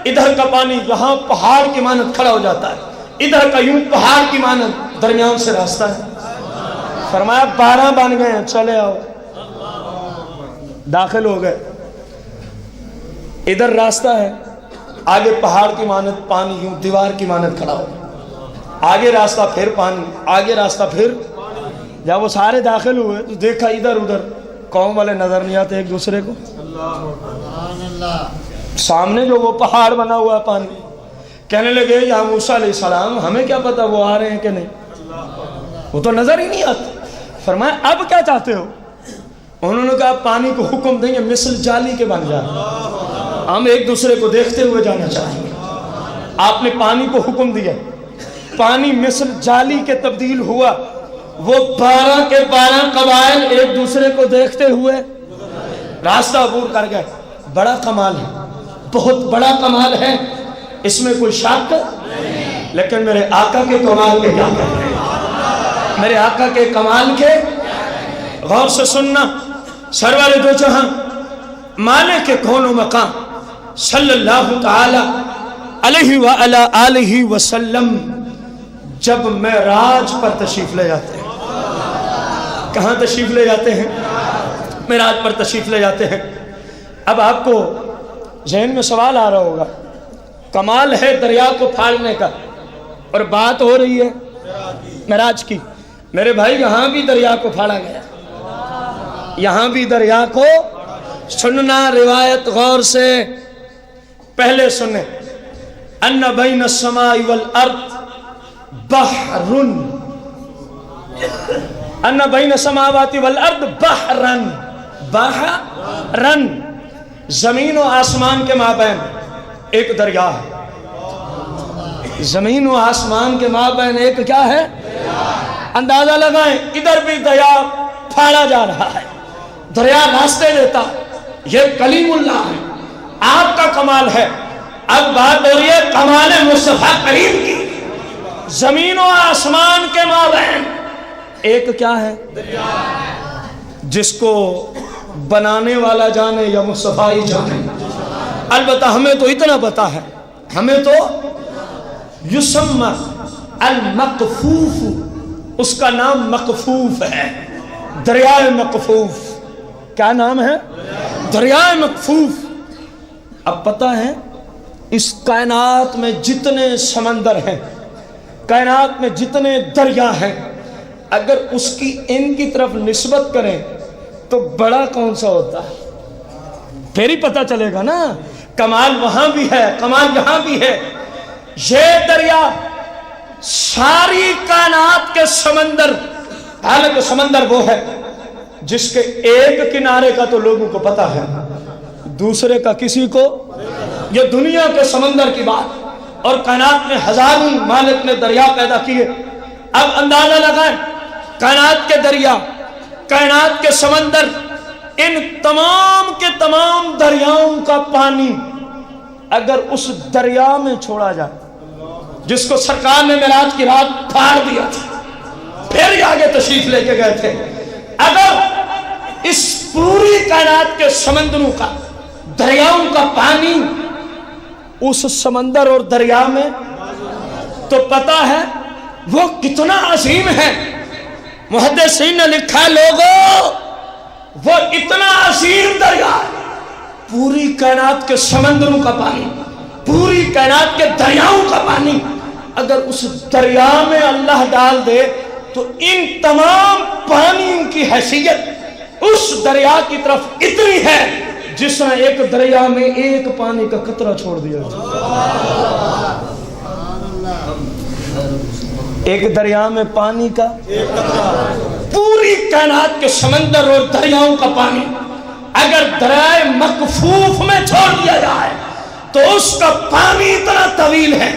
ادھر کا پانی یہاں پہاڑ کی مانند کھڑا ہو جاتا ہے، ادھر کا یوں پہاڑ کی مانند درمیان سے راستہ ہے۔ فرمایا 12 بن گئے ہیں، چلے آؤ۔ داخل ہو گئے، ادھر راستہ ہے، آگے پہاڑ کی مانند پانی یوں دیوار کی مانند کھڑا ہو، آگے راستہ پھر پانی، آگے راستہ پھر۔ جب وہ سارے داخل ہوئے تو دیکھا ادھر ادھر قوم والے نظر نہیں آتے ایک دوسرے کو، سامنے جو وہ پہاڑ بنا ہوا پانی۔ کہنے لگے یا موسیٰ علیہ السلام ہمیں کیا پتا وہ آ رہے ہیں کہ نہیں، وہ تو نظر ہی نہیں آتے۔ فرمایا اب کیا چاہتے ہو؟ انہوں نے کہا پانی کو حکم دیں گے مثل جالی کے بن جائے، ہم ایک دوسرے کو دیکھتے ہوئے جانا چاہیں گے۔ آپ نے پانی کو حکم دیا، پانی مثل جالی کے تبدیل ہوا، وہ 12 کے 12 قبائل ایک دوسرے کو دیکھتے ہوئے راستہ عبور کر گئے۔ بڑا کمال ہے، بہت بڑا کمال ہے، اس میں کوئی شک، لیکن میرے آقا کے کمال کے کیا کہتے ہیں؟ میرے آقا کے کمال کے غور سے سننا۔ سرور دو جہاں مالک کون و مقام صلی اللہ تعالی علیہ وآلہ آلہ وسلم جب معراج پر تشریف لے جاتے ہیں، کہاں تشریف لے جاتے ہیں؟ معراج پر تشریف لے جاتے ہیں۔ اب آپ کو ذہن میں سوال آ رہا ہوگا، کمال ہے دریا کو پھاڑنے کا اور بات ہو رہی ہے معراج کی۔ میرے بھائی یہاں بھی دریا کو پھاڑا گیا، یہاں بھی دریا کو سننا روایت غور سے پہلے سنیں. ان بین السماء والارض بحر، ان بین السماوات والارض بحرن، بحرن، زمین و آسمان کے مابین ایک دریا ہے. زمین و آسمان کے مابین ایک کیا ہے؟ اندازہ لگائیں، ادھر بھی دریا پھاڑا جا رہا ہے، دریا راستے دیتا. یہ کلیم اللہ ہے، آپ کا کمال ہے. اب بات ہو رہی ہے کمال مصطفیٰ کریم کی. زمین و آسمان کے مابین ایک کیا ہے؟ جس کو بنانے والا جانے یا مصطفیٰ ہی جانے. البتہ ہمیں تو اتنا پتا ہے، ہمیں تو یسمى المقفوف، اس کا نام مقفوف ہے، دریائے مقفوف. کیا نام ہے؟ دریائے مقفوف. اب پتہ ہے اس کائنات میں جتنے سمندر ہیں، کائنات میں جتنے دریا ہیں، اگر اس کی ان کی طرف نسبت کریں تو بڑا کون سا ہوتا ہے؟ پھر ہی پتہ چلے گا نا. کمال وہاں بھی ہے، کمال یہاں بھی ہے. یہ دریا ساری کائنات کے سمندر، حالانکہ سمندر وہ ہے جس کے ایک کنارے کا تو لوگوں کو پتہ ہے، دوسرے کا کسی کو. یہ دنیا کے سمندر کی بات، اور کائنات میں ہزاروں مالک نے دریا پیدا کیے. اب اندازہ لگائیں کائنات کے دریا، کائنات کے سمندر، ان تمام کے تمام دریاؤں کا پانی اگر اس دریا میں چھوڑا جائے جس کو سرکار نے معراج کی رات پھاڑ دیا تھا، پھر ہی آگے تشریف لے کے گئے تھے، اگر اس پوری کائنات کے سمندروں کا، دریاؤں کا پانی اس سمندر اور دریا میں، تو پتہ ہے وہ کتنا عظیم ہے. محدثین نے لکھا ہے لوگوں وہ اتنا عظیم دریا ہے، پوری کائنات کے سمندروں کا پانی، پوری کائنات کے دریاؤں کا پانی اگر اس دریا میں اللہ ڈال دے تو ان تمام پانیوں کی حیثیت اس دریا کی طرف اتنی ہے جس نے ایک دریا میں ایک پانی کا قطرہ چھوڑ دیا. ایک دریا میں پانی کا پوری کائنات کے سمندر اور دریاؤں کا پانی اگر دریائے مقفوف میں چھوڑ دیا جائے تو اس کا پانی اتنا طویل ہے،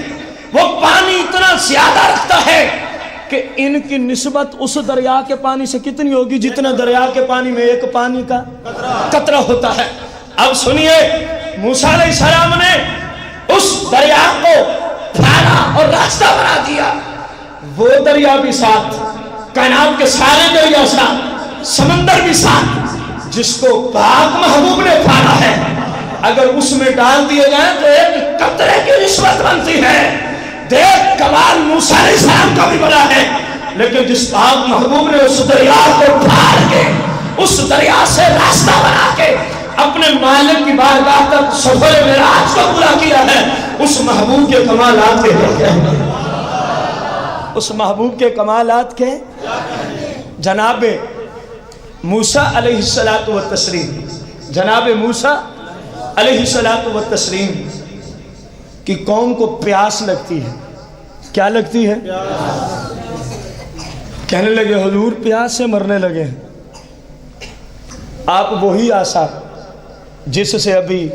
وہ پانی اتنا زیادہ رکھتا ہے کہ ان کی نسبت اس دریا کے پانی سے کتنی ہوگی جتنا دریا کے پانی میں ایک پانی کا قطرہ ہوتا ہے. اب سنیے، موسیٰ علیہ السلام نے اس دریا کو پھاڑا اور راستہ بنا دیا. وہ دریا بھی ساتھ، کائنات کے سارے دریا ساتھ، سمندر بھی ساتھ، جس کو پاک محبوب نے پھاڑا ہے اگر اس میں ڈال دیے جائیں تو ایک قطرے کی نسبت بنتی ہے. دیکھ کمال موسیٰ علیہ السلام کا بھی بڑا ہے، لیکن جس پاک محبوب نے اس دریا کو پھاڑ کے اس دریا سے راستہ بنا کے اپنے مالک کی بارگاہ تک سفر معراج کو پورا کیا ہے، اس محبوب کے کمالات کے کیا ہیں؟ اس محبوب کے کمالات کے جناب موسیٰ علیہ السلام، جناب موسیٰ علیہ السلام کی قوم کو پیاس لگتی ہے. کیا لگتی ہے؟ کہنے لگے حضور پیاس سے مرنے لگے ہیں. آپ وہی آسا جس سے ابھی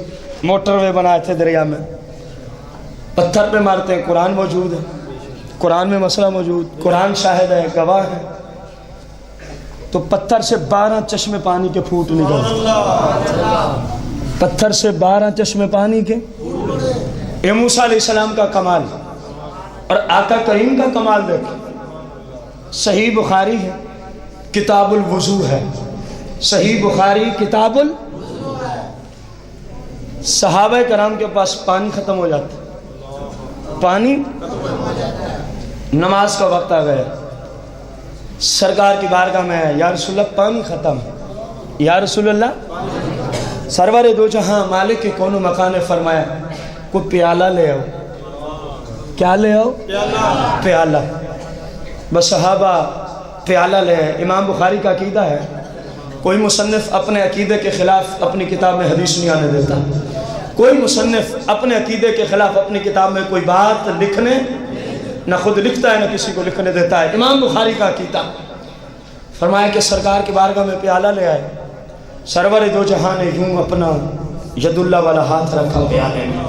موٹر وے بنائے تھے دریا میں، پتھر پہ مارتے ہیں. قرآن موجود ہے، قرآن میں مسئلہ موجود، قرآن شاہد ہے، گواہ ہے. تو پتھر سے 12 چشمے پانی کے پھوٹ نکلتے، پتھر سے 12 چشمے پانی کے. یہ موسیٰ علیہ السلام کا کمال. اور آقا کریم کا کمال دیکھیں، صحیح بخاری ہے، کتاب الوضو ہے، صحیح بخاری کتاب صحابہ کرام کے پاس پانی ختم ہو جاتا، پانی، نماز کا وقت آ گیا، سرکار کی بارگاہ میں ہے، یا رسول اللہ پانی ختم، یا رسول اللہ سرور دو جہاں مالک کے کون مکان نے فرمایا کوئی پیالہ لے آؤ. کیا لے آؤ؟ پیالہ. بس صحابہ پیالہ لے آئے. امام بخاری کا عقیدہ ہے کوئی مصنف اپنے عقیدے کے خلاف اپنی کتاب میں حدیث نہیں آنے دیتا، کوئی مصنف اپنے عقیدے کے خلاف اپنی کتاب میں کوئی بات لکھنے نہ خود لکھتا ہے نہ کسی کو لکھنے دیتا ہے۔ امام بخاری کا عقیدہ فرمایا کہ سرکار کی بارگاہ میں پیالہ لے آئے، سرور دو جہاں نے یوں اپنا ید اللہ والا ہاتھ رکھا پیالے میں،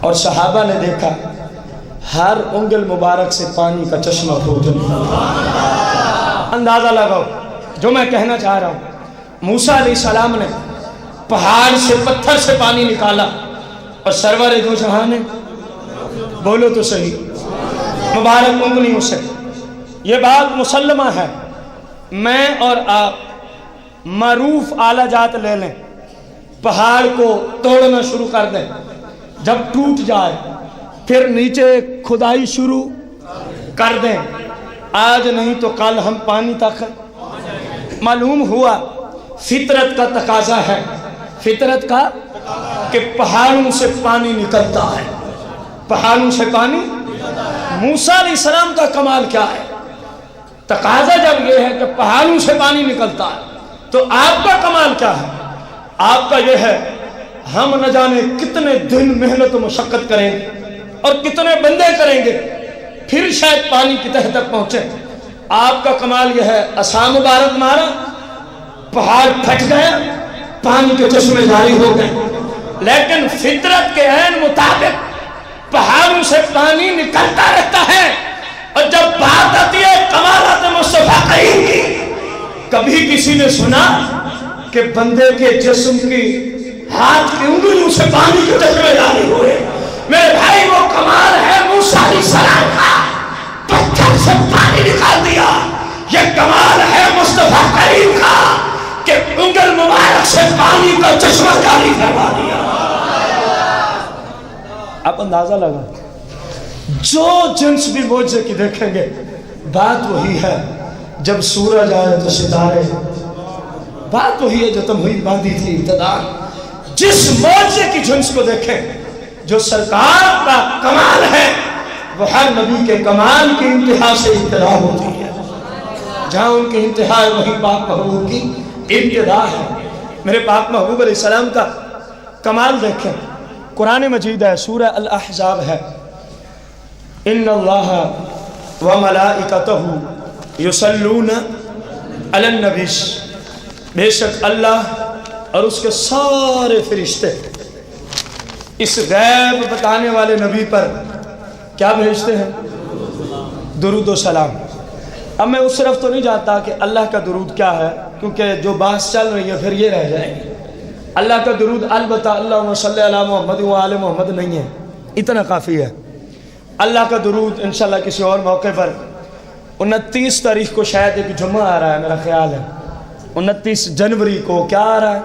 اور صحابہ نے دیکھا ہر انگل مبارک سے پانی کا چشمہ پھوٹ نکلا۔ اندازہ لگاؤ جو میں کہنا چاہ رہا ہوں، موسیٰ علیہ السلام نے پہاڑ سے پتھر سے پانی نکالا اور سرور دو جہاں نے، بولو تو صحیح، مبارک انگلیوں سے، یہ بات مسلمہ ہے۔ میں اور آپ معروف آلہ جات لے لیں، پہاڑ کو توڑنا شروع کر دیں، جب ٹوٹ جائے پھر نیچے کھدائی شروع کر دیں، آج نہیں تو کل ہم پانی تک۔ معلوم ہوا فطرت کا تقاضا ہے، فطرت کا کہ پہاڑوں سے پانی نکلتا ہے، پہاڑوں سے پانی۔ موسیٰ علیہ السلام کا کمال کیا ہے؟ تقاضا جب یہ ہے کہ پہاڑوں سے پانی نکلتا ہے، تو آپ کا کمال کیا ہے؟ آپ کا یہ ہے ہم نہ جانے کتنے دن محنت و مشقت کریں گے اور کتنے بندے کریں گے پھر شاید پانی کی تہ تک پہنچے۔ آپ کا کمال یہ ہے عصا مبارک مارا، پہاڑ پھٹ گیا، پانی کے چشمے جاری ہو گئے۔ لیکن فطرت کے عین مطابق پہاڑوں سے پانی نکلتا رہتا ہے۔ اور جب بات آتی ہے کمالات مصطفیٰ کریم کی، کبھی کسی نے سنا کہ بندے کے جسم کی ہاتھ کی انگلیوں سے پانی کے چشمے جاری ہوئے؟ میرے بھائی وہ کمال ہے موسیٰ علیہ السلام کا، پتھر سے پانی نکال دیا۔ یہ کمال ہے مصطفیٰ کریم کا کہ انگل مبارک سے پانی کا چشمہ جاری کروا دیا۔ آپ اندازہ لگا، جو جنس بھی معجزے کی دیکھیں گے بات وہی ہے، جب سورج آئے تو ستارے، بات وہی ہے جو تمہید باندھی تھی ابتدا۔ جس معجزے کی جنس کو دیکھیں، جو سرکار کا کمال ہے، وہ ہر نبی کے کمال کی انتہا سے ابتدا ہوتی ہے۔ جہاں ان کی انتہا ہے وہیں پاک محبوب کی ابتدا ہے۔ میرے پاک محبوب علیہ السلام کا کمال دیکھیں، قرآن مجید ہے، سورہ الاحزاب ہے، ان اللہ وملائکتہ یصلون علی النبی، بے شک اللہ اور اس کے سارے فرشتے اس غیب بتانے والے نبی پر کیا بھیجتے ہیں؟ درود و سلام۔ اب میں اس طرف تو نہیں جاتا کہ اللہ کا درود کیا ہے، کیونکہ جو بحث چل رہی ہے پھر یہ رہ جائے گی۔ اللہ کا درود البتہ اللہم صلی علی محمد و آل محمد نہیں ہے، اتنا کافی ہے۔ اللہ کا درود انشاءاللہ کسی اور موقع پر 29 تاریخ کو شاید ایک جمعہ آ رہا ہے، میرا خیال ہے 29 جنوری کو کیا آ رہا ہے،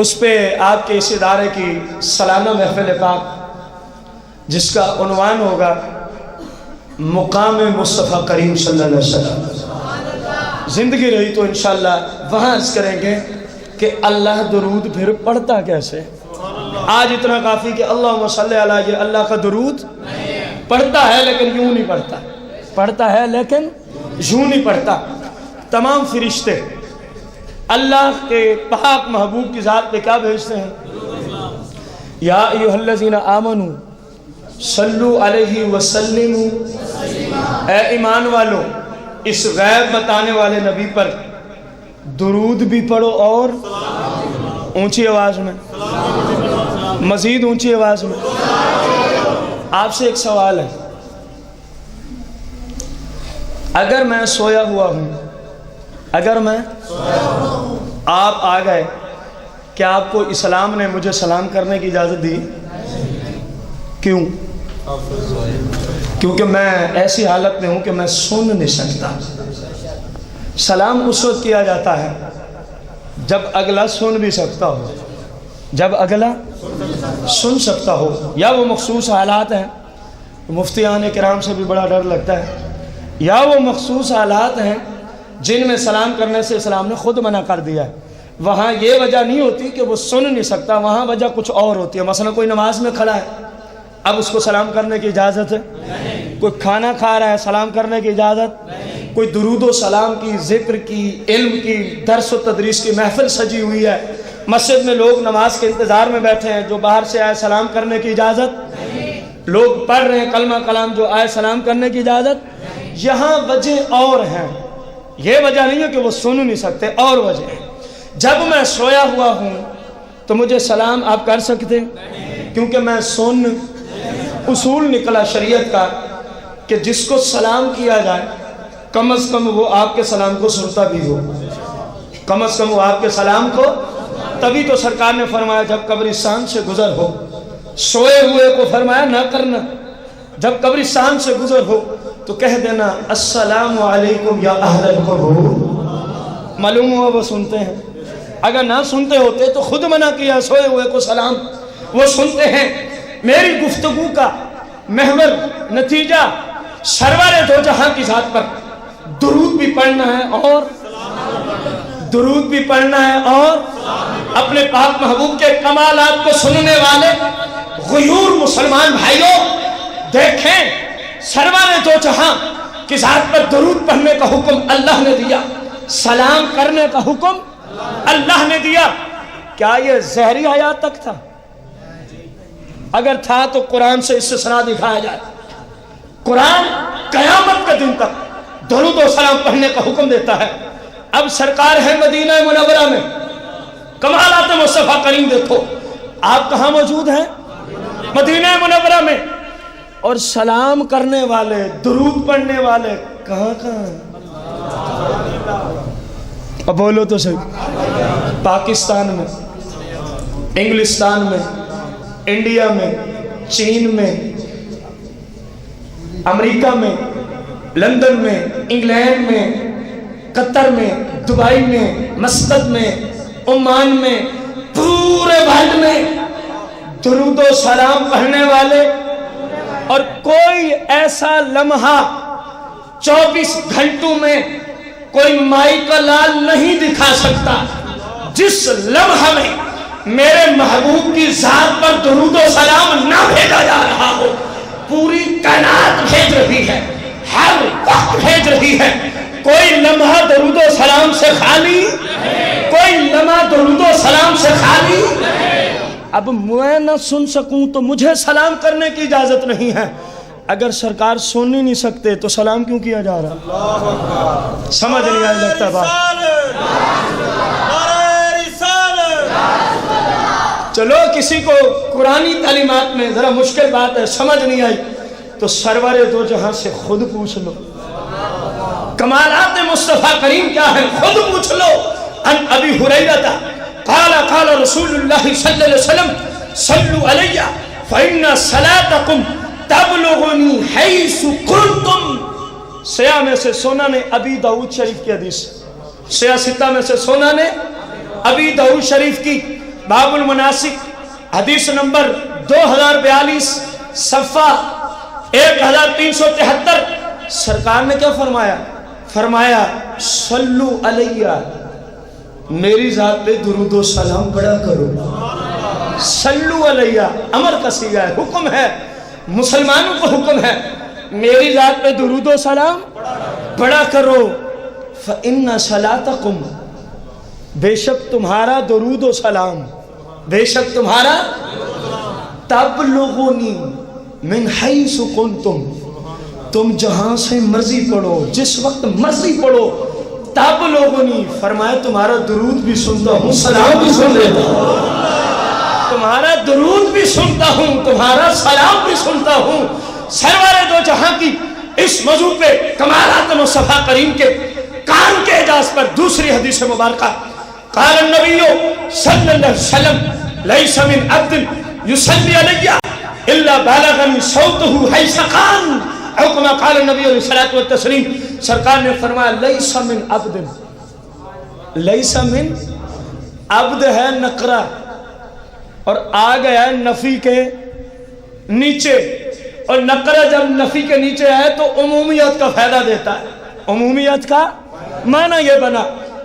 اس پہ آپ کے اس ادارے کی سالانہ محفل پاک جس کا عنوان ہوگا مقام مصطفیٰ کریم صلی اللہ علیہ وسلم۔ زندگی رہی تو انشاءاللہ وہاں عرض کریں گے کہ اللہ درود پھر پڑھتا کیسے۔ آج اتنا کافی کہ اللہم صلی علی، یہ اللہ کا درود پڑھتا ہے لیکن یوں نہیں پڑھتا، پڑھتا ہے لیکن یوں نہیں پڑھتا۔ تمام فرشتے اللہ کے پاک محبوب کی ذات پہ کیا بھیجتے ہیں؟ یا ایھا الذین آمنوا صلو علیہ وسلموا، اے ایمان والو اس غیب بتانے والے نبی پر درود بھی پڑھو اور اونچی آواز میں، مزید اونچی آواز میں۔ آپ سے ایک سوال ہے، اگر میں سویا ہوا ہوں، اگر میں آپ آ گئے، کیا آپ کو اسلام نے مجھے سلام کرنے کی اجازت دی؟ کیوں؟ کیونکہ میں ایسی حالت میں ہوں کہ میں سن نہیں سکتا۔ سلام اس وقت کیا جاتا ہے جب اگلا سن بھی سکتا ہو، جب اگلا سن سکتا ہو، یا وہ مخصوص حالات ہیں، مفتیان کرام سے بھی بڑا ڈر لگتا ہے، یا وہ مخصوص حالات ہیں جن میں سلام کرنے سے اسلام نے خود منع کر دیا ہے۔ وہاں یہ وجہ نہیں ہوتی کہ وہ سن نہیں سکتا، وہاں وجہ کچھ اور ہوتی ہے۔ مثلا کوئی نماز میں کھڑا ہے، اب اس کو سلام کرنے کی اجازت ہے؟ کوئی کھانا کھا رہا ہے، سلام کرنے کی اجازت؟ کوئی درود و سلام کی، ذکر کی، علم کی، درس و تدریس کی محفل سجی ہوئی ہے، مسجد میں لوگ نماز کے انتظار میں بیٹھے ہیں، جو باہر سے آئے سلام کرنے کی اجازت، لوگ پڑھ رہے ہیں کلمہ کلام، جو آئے سلام کرنے کی اجازت، یہاں وجہ اور ہیں، یہ وجہ نہیں ہے کہ وہ سن نہیں سکتے، اور وجہ ہے۔ جب میں سویا ہوا ہوں تو مجھے سلام آپ کر سکتے ہیں، کیونکہ میں سن، اصول نکلا شریعت کا کہ جس کو سلام کیا جائے کم از کم وہ آپ کے سلام کو سنتا بھی ہو، کم از کم وہ آپ کے سلام کو، تبھی تو سرکار نے فرمایا جب قبرستان سے گزر ہو، سوئے ہوئے کو فرمایا نہ کرنا، جب قبرستان سے گزر ہو تو کہہ دینا السلام علیکم یا اہل القبور، معلوم ہوا وہ سنتے ہیں، اگر نہ سنتے ہوتے تو خود منع کیا سوئے ہوئے کو سلام، وہ سنتے ہیں۔ میری گفتگو کا محور نتیجہ سرور دو جہاں کی ذات پر درود بھی پڑھنا ہے، اور درود بھی پڑھنا ہے، اور اپنے پاک محبوب کے کمالات کو سننے والے غیور مسلمان بھائیوں دیکھیں، سرور دو جہاں کی ذات پر درود پڑھنے کا حکم اللہ نے دیا، سلام کرنے کا حکم اللہ نے دیا۔ کیا یہ ظاہری حیات تک تھا؟ اگر تھا تو قرآن سے استثناء دکھایا جائے۔ قرآن قیامت کے دن تک درود و سلام پڑھنے کا حکم دیتا ہے۔ اب سرکار ہے مدینہ منورہ میں، کمالات مصطفیٰ کریم دیکھو، آپ کہاں موجود ہیں؟ مدینہ منورہ میں، اور سلام کرنے والے، درود پڑھنے والے کہاں کہاں؟ اب بولو تو صحیح، پاکستان میں، انگلستان میں، انڈیا میں، چین میں، امریکہ میں، لندن میں، انگلینڈ میں، قطر میں، دبئی میں، مسقط میں، عمان میں، پورے ورلڈ میں درود و سلام پڑھنے والے، اور کوئی ایسا لمحہ 24 گھنٹوں میں کوئی مائی کا لال نہیں دکھا سکتا جس لمحہ میں میرے محبوب کی ذات پر درود و سلام نہ بھیجا جا رہا ہو۔ پوری کائنات بھیج رہی ہے، ہر وقت بھیج رہی ہے، کوئی لمحہ درود و سلام سے خالی، کوئی لمحہ درود و سلام سے خالی۔ اب میں نہ سن سکوں تو مجھے سلام کرنے کی اجازت نہیں ہے، اگر سرکار سن ہی نہیں سکتے تو سلام کیوں کیا جا رہا؟ سمجھ نہیں آنے لگتا بات۔ چلو کسی کو قرآنی تعلیمات میں ذرا مشکل بات ہے، سمجھ نہیں آئی تو سرور دو جہاں سے خود پوچھ لو، کمالات مصطفیٰ کریم کیا ہے خود پوچھ لو۔ ان ابی ہریرہ قال قال رسول اللہ صلی اللہ علیہ وسلم صلوا علی فإن صلاتکم تبلغنی حیث کنتم۔ سیاہ میں سے سونا نے ابی داؤد شریف کی حدیث، سیاہ ستہ میں سے سونا نے ابی داؤد شریف کی، باب المناسک، حدیث نمبر 2042، صفحہ 1373۔ سرکار نے کیا فرمایا؟ فرمایا صلو علیہ، میری ذات پہ درود و سلام پڑھا کرو۔ صلو علیہ امر کا صیغہ ہے، حکم ہے، مسلمانوں کو حکم ہے، میری ذات پہ درود و سلام پڑھا کرو۔ فإن صلاتکم، بے شک تمہارا درود و سلام، بے شک تمہارا، تبلغنی من حیث کنتم، تم جہاں سے مرضی پڑھو، جس وقت مرضی پڑھو، تبلغنی فرمایا تمہارا درود بھی سنتا ہوں، سلام بھی سن لیتا ہوں، تمہارا درود بھی سنتا ہوں، تمہارا سلام بھی سنتا ہوں۔ سرور دو جہاں کی اس موضوع پہ کمالات مصطفیٰ کریم کے کام کے اعجاز پر دوسری حدیث مبارکہ، قال النبی صلی اللہ علیہ وسلم لیس من عبد یصلی علی الا بلغنی صوتہ حیث کان، او کما قال النبی علیہ الصلوۃ والتسلیم، سرکار نے فرمایا لیس من عبد، لیس من عبد ہے نقرہ اور آ گیا نفی کے نیچے، اور نقرہ جب نفی کے نیچے ہے تو عمومیت کا فائدہ دیتا ہے۔ عمومیت کا معنی یہ بنا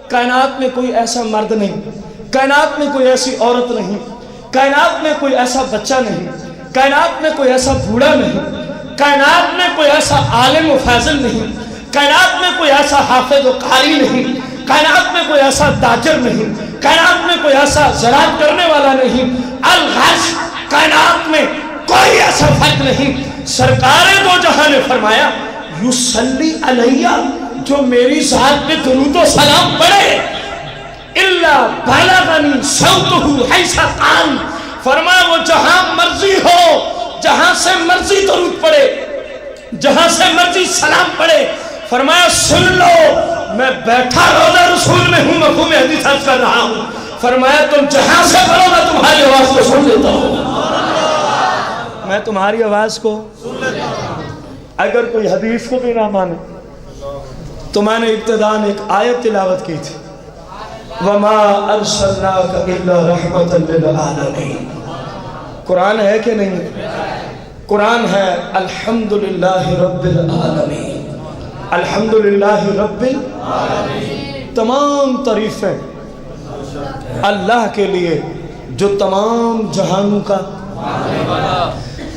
کائنات میں کوئی ایسا مرد نہیں، کائنات میں کوئی ایسی عورت نہیں، کائنات میں کوئی ایسا بچہ نہیں، کائنات میں کوئی ایسا بوڑھا نہیں، کائنات میں کوئی ایسا عالم و فاضل نہیں، کائنات میں کوئی ایسا حافظ و قاری نہیں، کائنات میں کوئی ایسا داجر نہیں، کائنات میں کوئی ایسا زراعت کرنے والا نہیں، الغرض کائنات میں کوئی ایسا فرق نہیں۔ سرکار دو جہاں نے فرمایا یصلی علیہ، جو میری ذات پہ درود و سلام پڑھے، الا بلغنی صوتہ حیث کان، فرمایا وہ جہاں مرضی ہو، جہاں سے مرضی درود پڑھے، جہاں سے مرضی سلام پڑھے، فرمایا سن لو میں بیٹھا روضہ رسول میں ہوں، مفہوم حدیث عرض کر رہا ہوں، فرمایا تم جہاں سے پڑھو میں تمہاری آواز کو سن لیتا ہوں، میں تمہاری آواز کو سن لیتا ہوں۔ اگر کوئی حدیث کو بھی نہ مانے تو میں نے ابتداءً ایک آیت تلاوت کی تھی، وَمَا أَرْسَلْنَاكَ إِلَّا رَحْمَةً لِلْعَالَمِينَ۔ قرآن ہے کہ نہیں؟ قرآن ہے الحمدللہ رب العالمین، الحمدللہ رب العالمین۔ تمام تعریفیں اللہ کے لیے جو تمام جہانوں کا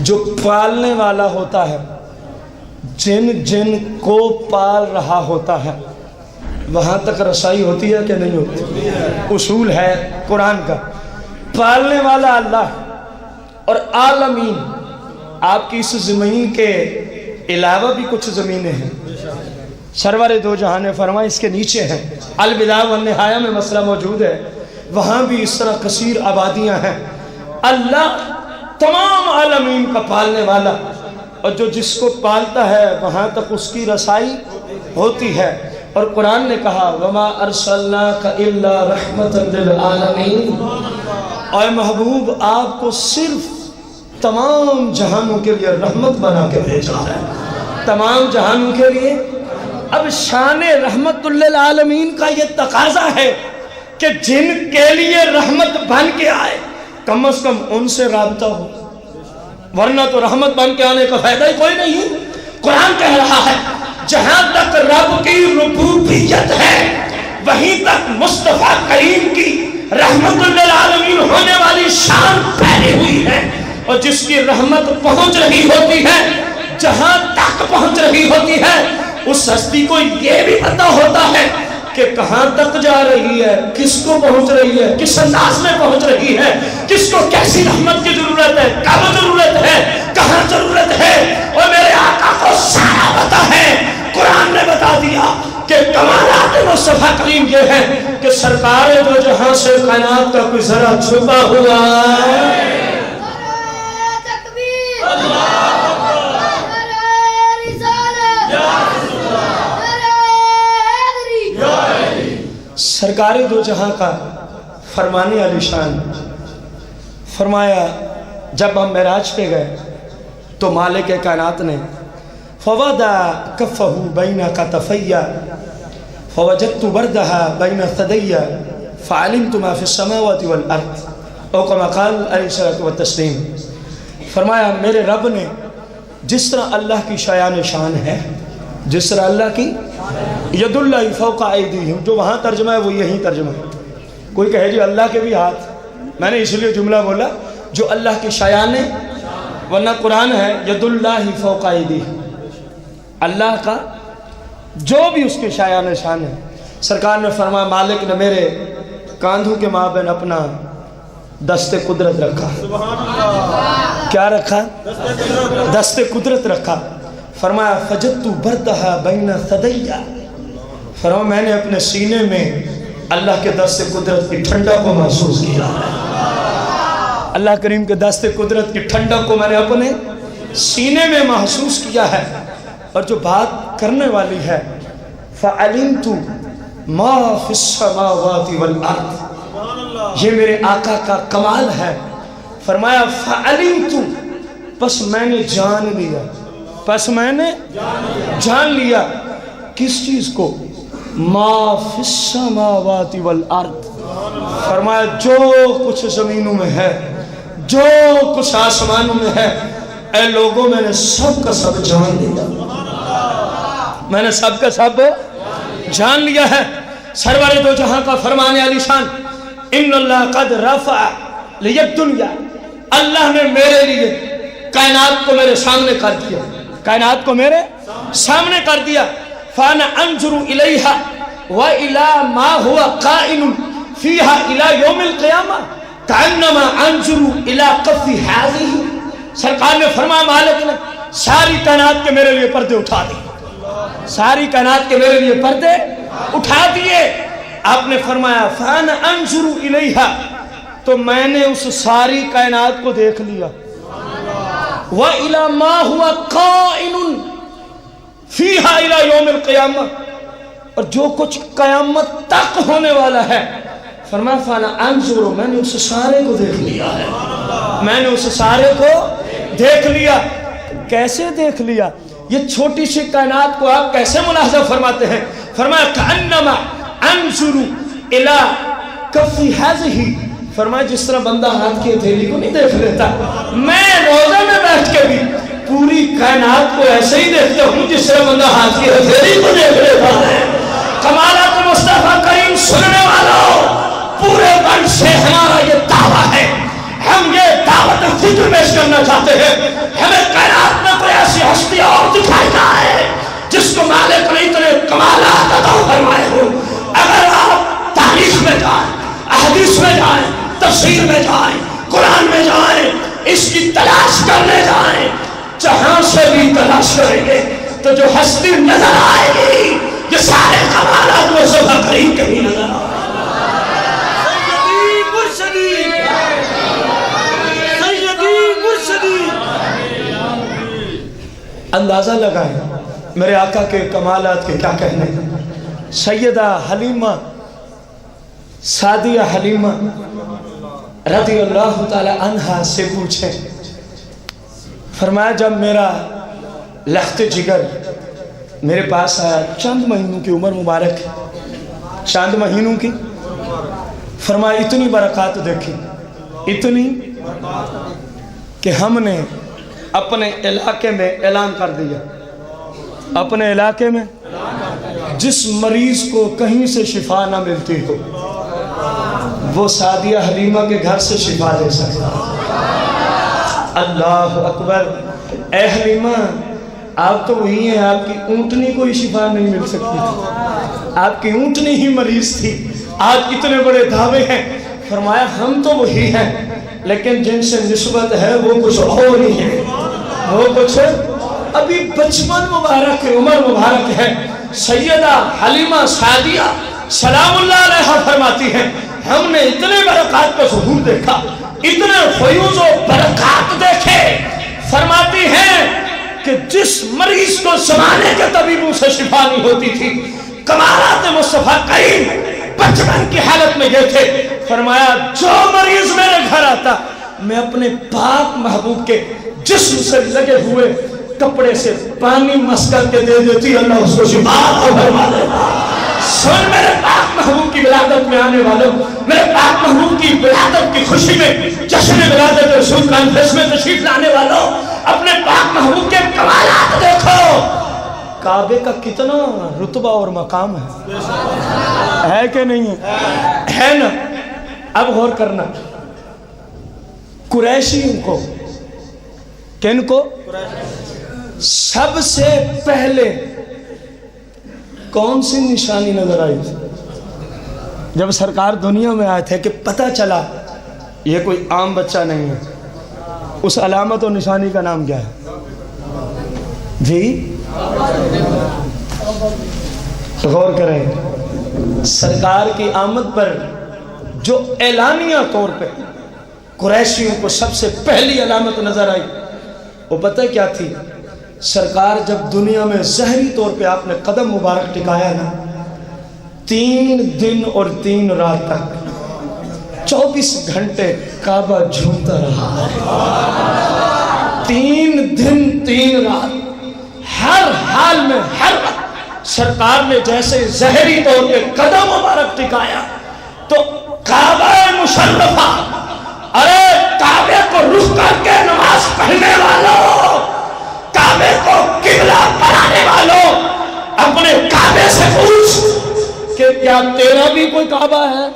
جو پالنے والا ہوتا ہے، جن جن کو پال رہا ہوتا ہے وہاں تک رسائی ہوتی ہے کہ نہیں ہوتی؟ اصول ہے قرآن کا، پالنے والا اللہ اور عالمین، آپ کی اس زمین کے علاوہ بھی کچھ زمینیں ہیں، سرور دو جہاں نے فرمایا اس کے نیچے ہیں، البدایہ والنہایہ میں مسئلہ موجود ہے، وہاں بھی اس طرح کثیر آبادیاں ہیں۔ اللہ تمام عالمین کا پالنے والا، اور جو جس کو پالتا ہے وہاں تک اس کی رسائی ہوتی ہے، اور قرآن نے کہا وَمَا أَرْسَلْنَاكَ إِلَّا رَحْمَةً لِلْعَالَمِينَ، اور محبوب آپ کو صرف تمام جہانوں کے لیے رحمت بنا کے بھیجا ہے، تمام جہانوں کے لیے۔ اب شان رحمت للعالمین کا یہ تقاضا ہے کہ جن کے لیے رحمت بن کے آئے کم از کم ان سے رابطہ ہو، ورنہ تو رحمت بن کے آنے کا فائدہ ہی کوئی نہیں۔ قرآن کہہ رہا ہے جہاں تک رب کی ربوبیت ہے وہیں تک مصطفیٰ کریم کی رحمت للعالمین ہونے والی شان پھیلی ہوئی ہے، اور جس کی رحمت پہنچ رہی ہوتی ہے جہاں تک پہنچ رہی ہوتی ہے، اس ہستی کو یہ بھی پتہ ہوتا ہے کہ کہاں تک جا رہی ہے، کس کو پہنچ رہی ہے، کس انداز میں پہنچ رہی ہے، کس کو کیسی رحمت کی ضرورت ہے، کب ضرورت ہے، کہاں ضرورت ہے، اور میرے آقا کو سارا پتہ ہے۔ قرآن نے بتا دیا کہ کمالات مصطفیٰ کریم یہ ہے کہ سرکار دو جہاں سے کائنات کا کوئی ذرا چھپا ہوا ہے۔ سرکار دو جہاں کا فرمانے علی شان فرمایا جب ہم معراج پہ گئے تو مالک کائنات نے فوضع کفہ بین کتفی فوجدت بردہا بین ثدی فعلمت ما فی السماوات والارض، او کما قال علیہ الصلوۃ والتسلیم۔ فرمایا میرے رب نے جس طرح اللہ کی شایان شان ہے، جس طرح اللہ کی ید اللہ فوق ایدیہم، جو وہاں ترجمہ ہے وہ یہی ترجمہ ہے۔ کوئی کہے جی اللہ کے بھی ہاتھ، میں نے اس لیے جملہ بولا جو اللہ کی شایان، ورنہ قرآن ہے ید اللہ فوق ایدیہم، اللہ کا جو بھی اس کے شایان شان ہے۔ سرکار نے فرمایا مالک نے میرے کاندھوں کے مابین اپنا دست قدرت رکھا۔ کیا رکھا؟ دست قدرت رکھا۔ فرمایا فجدت بردہا بین ثدیہ، فرمایا میں نے اپنے سینے میں اللہ کے دست قدرت کی ٹھنڈک کو محسوس کیا، اللہ کریم کے دست قدرت کی ٹھنڈک کو میں نے اپنے سینے میں محسوس کیا ہے۔ اور جو بات کرنے والی ہے فعلمت ما فی السماوات والارض، یہ میرے آقا کا کمال ہے۔ فرمایا فعلمت، پس میں نے جان لیا، پس میں نے جان لیا کس چیز کو؟ ما فی السماوات والارض، فرمایا جو کچھ زمینوں میں ہے، جو کچھ آسمانوں میں ہے، اے لوگوں میں نے سب کا سب جان لیا، میں نے سب کا سب جان لیا ہے۔ سرور دو جہاں کا فرمانے علی شان ان اللہ قد رفع لی الدنیا، اللہ نے میرے لیے کائنات کو میرے سامنے کر دیا، کائنات کو میرے سامنے کر دیا۔ فانا انظر الیہا والی ما هو قائم فیہا الی یوم القیامہ کانما انظر الی کف ہذہ. سرکار نے فرمایا مالک نے ساری کائنات کے میرے لیے پردے اٹھا دیے، ساری کائنات کے میرے لیے پردے اٹھا دیے. آپ نے فرمایا فانا انظر الیہا، تو میں نے اس ساری کائنات کو دیکھ لیا. وَإِلَى مَا هُوَ قَائِنٌ فِيهَا إِلَى يَوْمِ الْقِيَامَةِ، اور جو کچھ قیامت تک ہونے والا ہے. فرمایا فانا انظر، میں نے اس سارے کو دیکھ لیا ہے، میں نے اس سارے کو دیکھ لیا. کیسے دیکھ لیا؟ یہ چھوٹی سی کائنات کو آپ کیسے ملاحظہ فرماتے ہیں؟ فرمایا کأنما انظر الی کف ہذہ، فرمایا جس طرح بندہ ہاتھ کی ہتھیلی کو نہیں دیکھ لیتا، میں روزے میں بیٹھ کے بھی پوری کائنات کو ایسے ہی دیکھتا ہوں جس طرح بندہ ہاتھ کی ہتھیلی کو دیکھ لیتا ہے. کمالات مصطفیٰ کریم سننے والوں، پورے من سے ہمارا یہ دعویٰ ہے، ہم یہ دعوت فکر پیش کرنا چاہتے ہیں. ہمیں کائنات میں کوئی ایسی ہستی اور دکھائی جائے جس کو مالک نے اتنے کمالات عطا فرمائے ہوں. اگر آپ تاریخ میں جائیں، احادیث میں جائیں، تفسیر میں جائیں، قرآن میں جائیں، اس کی تلاش کرنے جائیں، جہاں سے بھی تلاش کریں گے تو جو ہستی نظر آئے گی یہ سارے کمالات مصطفیٰ کریم کے ہی نظر آئے. اندازہ لگائیں میرے آقا کے کمالات کے کیا کہنے. سیدہ حلیمہ سعدیہ حلیمہ رضی اللہ تعالی عنہا سے پوچھیں، فرمایا جب میرا لخت جگر میرے پاس آیا، چند مہینوں کی عمر مبارک، چند مہینوں کی، فرمایا اتنی برکات دیکھی، اتنی کہ ہم نے اپنے علاقے میں اعلان کر دیا، اپنے علاقے میں جس مریض کو کہیں سے شفا نہ ملتی ہو وہ سعدیہ حلیمہ کے گھر سے شفا لے سکتا. اللہ اکبر. اے حلیمہ آپ تو وہی ہیں، آپ کی اونٹنی کو ہی شفا نہیں مل سکتی تھی، آپ کی اونٹنی ہی مریض تھی، آج اتنے بڑے دعوے ہیں. فرمایا ہم تو وہی ہیں لیکن جن سے نسبت ہے وہ کچھ اور ہی ہے، وہ کچھ ابھی بچپن مبارک ہے، عمر مبارک ہے. سیدہ حلیمہ سعدیہ سلام اللہ علیہا فرماتی ہیں ہم نے اتنے برکات کا ظہور دیکھا، اتنے فیوز و برکات دیکھے. فرماتی ہیں کہ جس مریض کو زمانے کے طبیبوں سے شفا نہیں ہوتی تھی، کمالات مصطفیٰ کریم بچپن کی حالت میں گئے تھے. فرمایا جو مریض میرے گھر آتا میں اپنے پاک محبوب کے جسم سے لگے ہوئے کپڑے سے پانی مس کر کے دے دیتی، اللہ اس کو شفا فرما دیتا. سن میرے پاک محبوب کی ولادت میں آنے والوں، میرے پاک محبوب کی ولادت کی خوشی میں جشن ولادت رسول کانفرنس میں تشریف لانے والوں، اپنے پاک محبوب کے کمالات دیکھو. کعبے کا کتنا رتبہ اور مقام ہے کہ نہیں ہے نا. اب غور کرنا، قریشیوں کو، کن کو سب سے پہلے کون سی نشانی نظر آئی تھی جب سرکار دنیا میں آئے تھے کہ پتہ چلا یہ کوئی عام بچہ نہیں ہے؟ اس علامت و نشانی کا نام کیا ہے جی؟ غور کریں، سرکار کی آمد پر جو اعلانیہ طور پہ قریشیوں کو سب سے پہلی علامت نظر آئی وہ پتہ کیا تھی؟ سرکار جب دنیا میں ظاہری طور پہ آپ نے قدم مبارک ٹکایا نا، 3 دن اور 3 رات تک 24 گھنٹے کعبہ جھومتا رہا. 3 دن 3 رات ہر حال میں ہر وقت سرکار نے جیسے ظاہری طور پہ قدم مبارک ٹکایا تو کعبہ مشرفہ، ارے کعبے کو رخ کر کے نماز پڑھنے والوں، کعبے کو قبلہ بنانے والوں، اپنے کعبے سے پوچھ کہ کیا تیرا بھی کوئی کعبہ ہے؟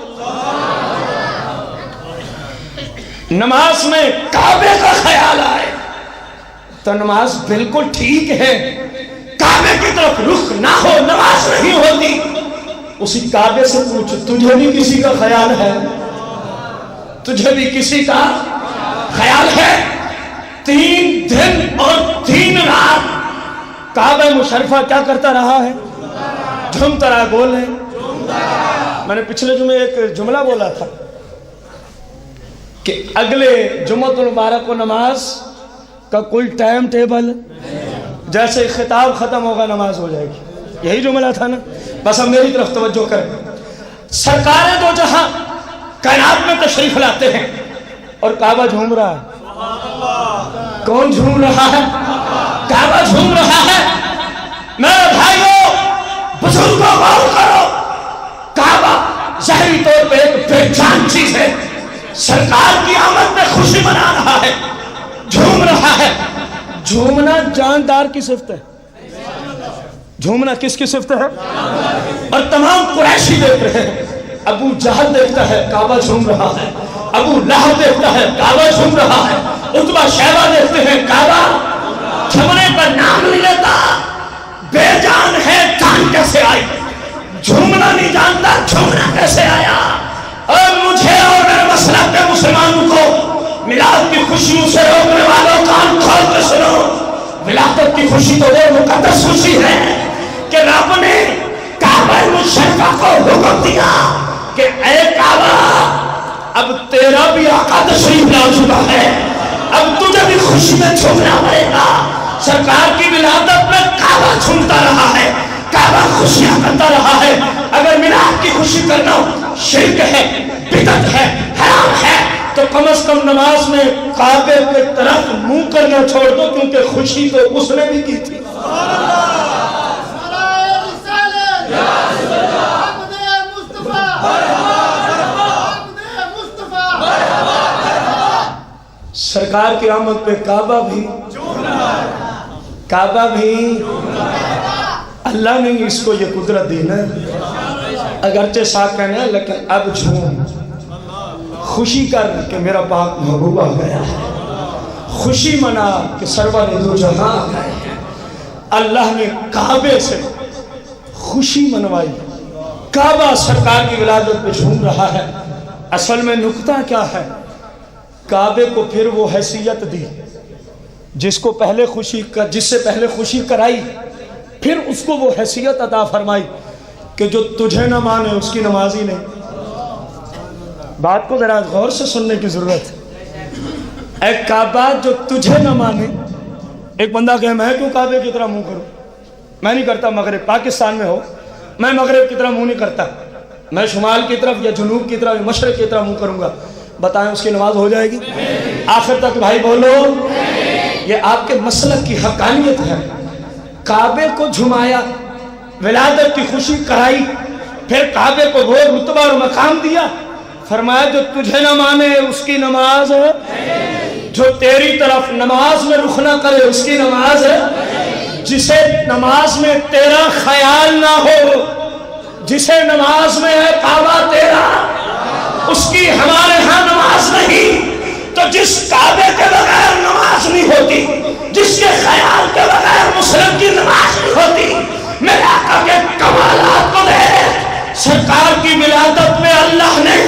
نماز میں کعبے کا خیال آئے تو نماز بالکل ٹھیک ہے، کعبے کعبے کی طرف رخ نہ ہو نماز نہیں ہوتی. اسی کعبے سے پوچھ تجھے بھی کسی کا خیال ہے؟ تجھے بھی کسی کا خیال ہے؟ 3 دن اور 3 رات کعبہ مشرفہ کیا کرتا رہا ہے؟ جھومتا رہا. گول ہے. میں نے پچھلے جمعے ایک جملہ بولا تھا کہ اگلے جمعۃ المبارک کو نماز کا کوئی ٹائم ٹیبل، جیسے خطاب ختم ہوگا نماز ہو جائے گی. یہی جملہ تھا نا. بس اب میری طرف توجہ کریں. سرکار دو جہاں کائنات میں تشریف لاتے ہیں اور کعبہ جھوم رہا ہے. کون جھوم رہا ہے؟ کعبہ جھوم رہا ہے. میرے بھائیوں بزرگوں غور کرو. کعبہ ظاہری طور پہ ایک بے جان چیز ہے. سرکار کی آمد میں خوشی منا رہا ہے، جھوم رہا ہے. جھومنا جاندار کی صفت ہے. جھومنا کس کی صفت ہے؟ اور تمام قریشی دیکھ رہے ہیں. ابو جہل دیکھتا ہے کعبہ جھوم رہا ہے. ابو لہب دیکھتا ہے کعبہ جھوم رہا ہے. عتبہ شیبہ دیکھتے ہیں کعبہ جھومنے پر نام نہیں لیتا. بے جان ہے، جان کیسے آئی؟ جھومنا نہیں جانتا، جھومنا کیسے آیا؟ اور مجھے اور میرے مسلک کے مسلمانوں کو میلاد کی خوشیوں سے روکنے والوں کان کھول کے سنو. ولادت کی خوشی تو وہ مقدس خوشی ہے کہ رب نے کعبہ مشرفہ کو حکم دیا کہ اے کعبہ اب تیرا بھی آقا تشریف لا چکا ہے، اب تجھے بھی خوشی میں جھومنا پڑے گا. سرکار کی ولادت میں کعبہ جھومتا رہا ہے، کعبہ خوشیاں کرتا رہا ہے. اگر میلاد کی خوشی کرنا شرک ہے، بدعت ہے، حرام ہے، تو کم از کم نماز میں کعبے کی طرف منہ کرنا چھوڑ دو، کیونکہ خوشی تو اس نے بھی کی تھی. سرکار کی آمد پہ کعبہ بھی اللہ نے اس کو یہ قدرت دی نا. اگرچہ ساتھ کہنا ہے لیکن اب جھوم، خوشی کر کہ میرا پاک محبوب آ گیا ہے. خوشی منا کہ سرور دو جہاں آ گئے ہیں. اللہ نے کعبے سے خوشی منوائی. کعبہ سرکار کی ولادت پہ جھوم رہا ہے. اصل میں نکتہ کیا ہے؟ کعبے کو پھر وہ حیثیت دی جس سے پہلے خوشی کرائی، پھر اس کو وہ حیثیت عطا فرمائی کہ جو تجھے نہ مانے اس کی نماز ہی نہیں. بات کو ذرا غور سے سننے کی ضرورت ہے. اے کعبہ جو تجھے نہ مانے. ایک بندہ کہے میں کیوں کعبے کی طرح منہ کروں؟ میں نہیں کرتا. مغرب پاکستان میں ہو، میں مغرب کی طرح منہ نہیں کرتا. میں شمال کی طرف یا جنوب کی طرف یا مشرق کی طرف منہ کروں گا. بتائیں اس کی نماز ہو جائے گی؟ آخر تک بھائی بولو. یہ آپ کے مسلک کی حقانیت ہے. کعبے کو جھمایا، ولادت کی خوشی کرائی، پھر کعبے کو وہ رتبہ اور مقام دیا. فرمایا جو تجھے نہ مانے اس کی نماز ہے، جو تیری طرف نماز میں رخ نہ کرے اس کی نماز ہے، جسے نماز میں تیرا خیال نہ ہو، جسے نماز میں ہے کعبہ تیرا، اس کی ہمارے ہاں نماز نہیں. تو جس کعبے کے بغیر نماز نہیں ہوتی، جس کے خیال کے بغیر مسلم کی نماز نہیں ہوتی، میرے آقا کے کمالات کو دے. سرکار کی ولادت میں اللہ نے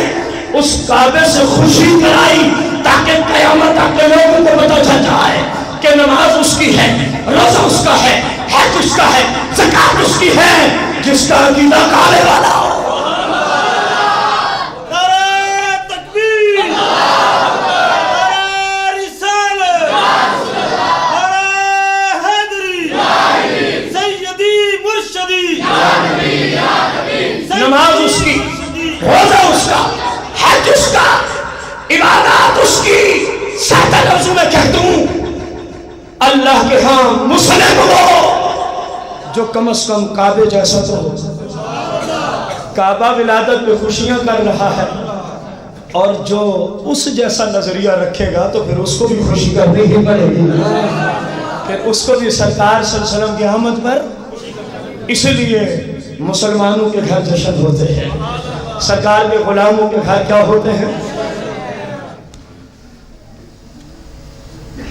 اس کعبے سے خوشی کرائی تاکہ قیامت تک کے لوگوں کو پتہ چل جائے کہ نماز اس کی ہے، روزہ اس کا ہے، حج اس کا ہے، زکات اس کی ہے، جس کا عقیدہ کعبے والا ہو. نماز اس کی، روزہ اس کا، حج اس کا، عبادات اس کی. سادہ لفظوں میں کہہ دوں اللہ کے ہاں مسلم ہو جو کم از کم کعبے جیسا تو ہو. کعبہ ولادت پہ خوشیاں کر رہا ہے، اور جو اس جیسا نظریہ رکھے گا تو پھر اس کو بھی خوشی کرنی ہی پڑے گی. پھر اس کو بھی سرکار صلی اللہ علیہ وسلم کی آمد پر. اس لیے مسلمانوں کے گھر جشن ہوتے ہیں، سرکار کے غلاموں کے گھر کیا ہوتے ہیں؟